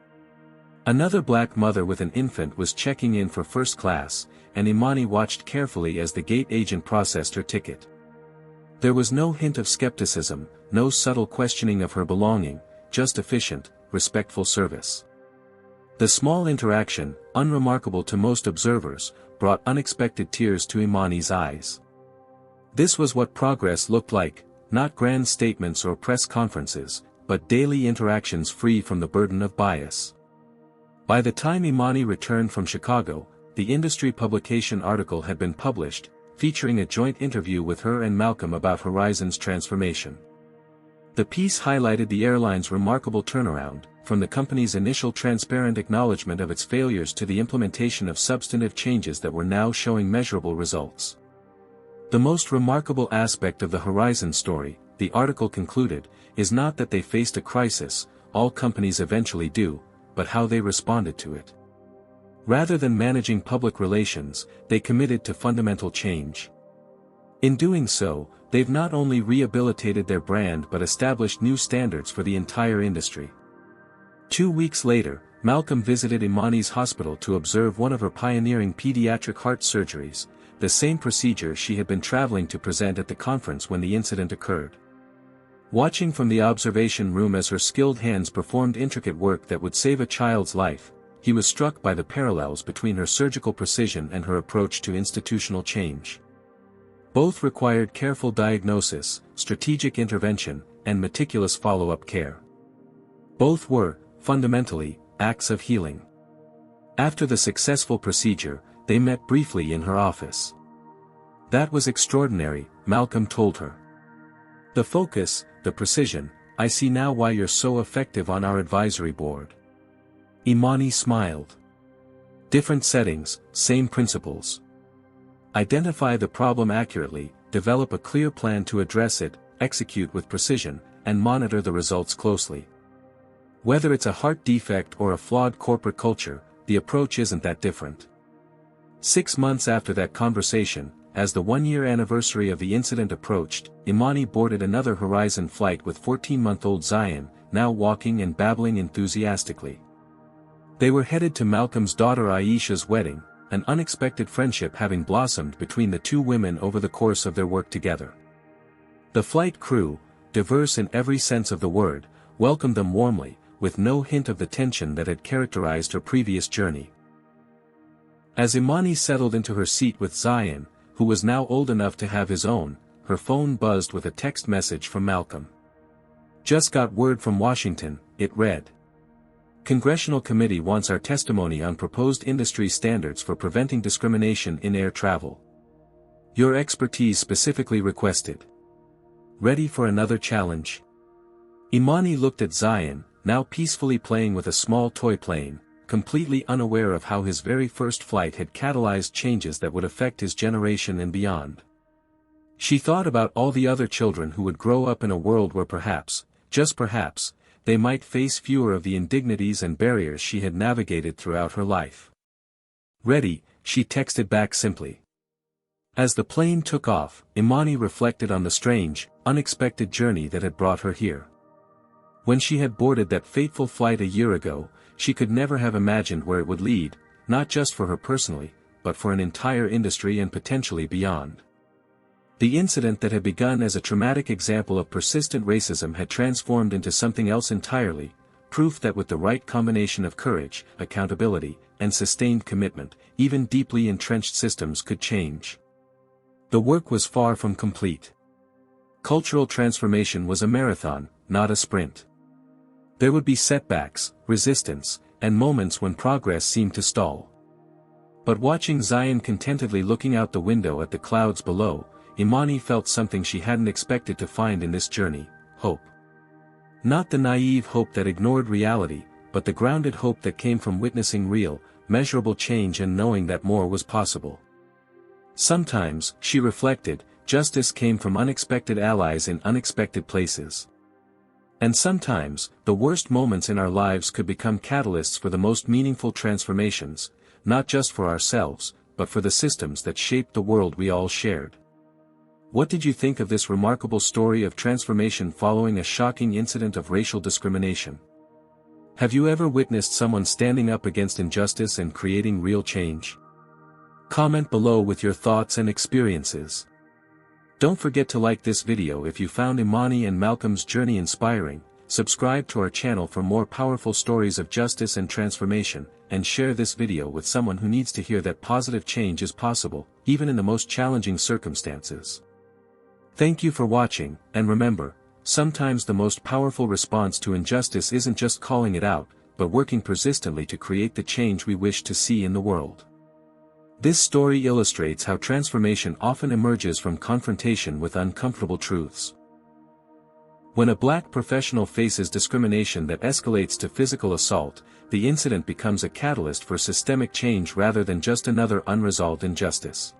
Another black mother with an infant was checking in for first class, and Imani watched carefully as the gate agent processed her ticket. There was no hint of skepticism, no subtle questioning of her belonging, just efficient, respectful service. The small interaction, unremarkable to most observers, brought unexpected tears to Imani's eyes. This was what progress looked like, not grand statements or press conferences, but daily interactions free from the burden of bias. By the time Imani returned from Chicago, the industry publication article had been published, featuring a joint interview with her and Malcolm about Horizon's transformation. The piece highlighted the airline's remarkable turnaround, from the company's initial transparent acknowledgement of its failures to the implementation of substantive changes that were now showing measurable results. The most remarkable aspect of the Horizon story, the article concluded, is not that they faced a crisis, all companies eventually do, but how they responded to it. Rather than managing public relations, they committed to fundamental change. In doing so, they've not only rehabilitated their brand but established new standards for the entire industry. 2 weeks later, Malcolm visited Imani's hospital to observe one of her pioneering pediatric heart surgeries, the same procedure she had been traveling to present at the conference when the incident occurred. Watching from the observation room as her skilled hands performed intricate work that would save a child's life, he was struck by the parallels between her surgical precision and her approach to institutional change. Both required careful diagnosis, strategic intervention, and meticulous follow-up care. Both were, fundamentally, acts of healing. After the successful procedure, they met briefly in her office. That was extraordinary, Malcolm told her. The focus, the precision, I see now why you're so effective on our advisory board. Imani smiled. Different settings, same principles. Identify the problem accurately, develop a clear plan to address it, execute with precision, and monitor the results closely. Whether it's a heart defect or a flawed corporate culture, the approach isn't that different. 6 months after that conversation, as the 1-year anniversary of the incident approached, Imani boarded another Horizon flight with 14-month-old Zion, now walking and babbling enthusiastically. They were headed to Malcolm's daughter Aisha's wedding, an unexpected friendship having blossomed between the two women over the course of their work together. The flight crew, diverse in every sense of the word, welcomed them warmly, with no hint of the tension that had characterized her previous journey. As Imani settled into her seat with Zion, who was now old enough to have his own, her phone buzzed with a text message from Malcolm. Just got word from Washington, it read. Congressional Committee wants our testimony on proposed industry standards for preventing discrimination in air travel. Your expertise specifically requested. Ready for another challenge? Imani looked at Zion, now peacefully playing with a small toy plane, completely unaware of how his very first flight had catalyzed changes that would affect his generation and beyond. She thought about all the other children who would grow up in a world where perhaps, just perhaps, they might face fewer of the indignities and barriers she had navigated throughout her life. Ready, she texted back simply. As the plane took off, Imani reflected on the strange, unexpected journey that had brought her here. When she had boarded that fateful flight a year ago, she could never have imagined where it would lead, not just for her personally, but for an entire industry and potentially beyond. The incident that had begun as a traumatic example of persistent racism had transformed into something else entirely, proof that with the right combination of courage, accountability, and sustained commitment, even deeply entrenched systems could change. The work was far from complete. Cultural transformation was a marathon, not a sprint. There would be setbacks, resistance, and moments when progress seemed to stall. But watching Zion contentedly looking out the window at the clouds below, Imani felt something she hadn't expected to find in this journey, hope. Not the naive hope that ignored reality, but the grounded hope that came from witnessing real, measurable change and knowing that more was possible. Sometimes, she reflected, justice came from unexpected allies in unexpected places. And sometimes, the worst moments in our lives could become catalysts for the most meaningful transformations, not just for ourselves, but for the systems that shaped the world we all shared. What did you think of this remarkable story of transformation following a shocking incident of racial discrimination? Have you ever witnessed someone standing up against injustice and creating real change? Comment below with your thoughts and experiences. Don't forget to like this video if you found Imani and Malcolm's journey inspiring, subscribe to our channel for more powerful stories of justice and transformation, and share this video with someone who needs to hear that positive change is possible, even in the most challenging circumstances. Thank you for watching, and remember, sometimes the most powerful response to injustice isn't just calling it out, but working persistently to create the change we wish to see in the world. This story illustrates how transformation often emerges from confrontation with uncomfortable truths. When a black professional faces discrimination that escalates to physical assault, the incident becomes a catalyst for systemic change rather than just another unresolved injustice.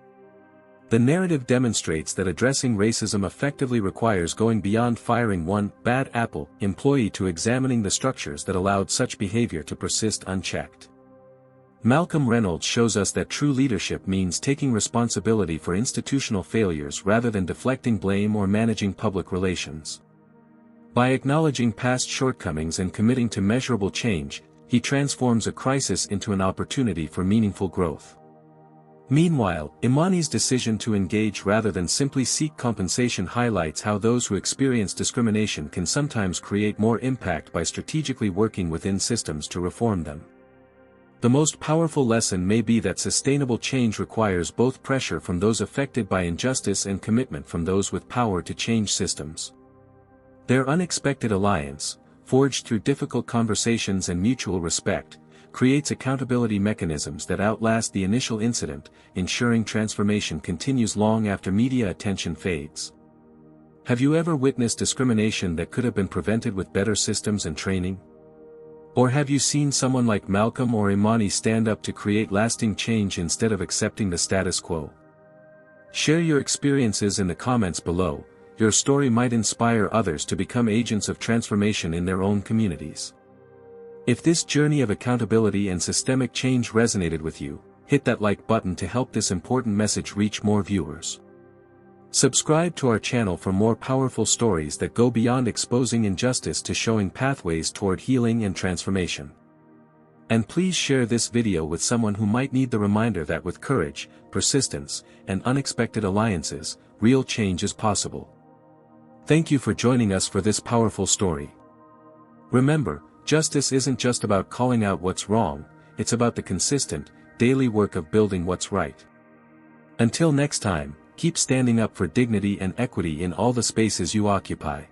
The narrative demonstrates that addressing racism effectively requires going beyond firing one bad apple employee to examining the structures that allowed such behavior to persist unchecked. Malcolm Reynolds shows us that true leadership means taking responsibility for institutional failures rather than deflecting blame or managing public relations. By acknowledging past shortcomings and committing to measurable change, he transforms a crisis into an opportunity for meaningful growth. Meanwhile, Imani's decision to engage rather than simply seek compensation highlights how those who experience discrimination can sometimes create more impact by strategically working within systems to reform them. The most powerful lesson may be that sustainable change requires both pressure from those affected by injustice and commitment from those with power to change systems. Their unexpected alliance, forged through difficult conversations and mutual respect, creates accountability mechanisms that outlast the initial incident, ensuring transformation continues long after media attention fades. Have you ever witnessed discrimination that could have been prevented with better systems and training? Or have you seen someone like Malcolm or Imani stand up to create lasting change instead of accepting the status quo? Share your experiences in the comments below. Your story might inspire others to become agents of transformation in their own communities. If this journey of accountability and systemic change resonated with you, hit that like button to help this important message reach more viewers. Subscribe to our channel for more powerful stories that go beyond exposing injustice to showing pathways toward healing and transformation. And please share this video with someone who might need the reminder that with courage, persistence, and unexpected alliances, real change is possible. Thank you for joining us for this powerful story. Remember, justice isn't just about calling out what's wrong, it's about the consistent, daily work of building what's right. Until next time, keep standing up for dignity and equity in all the spaces you occupy.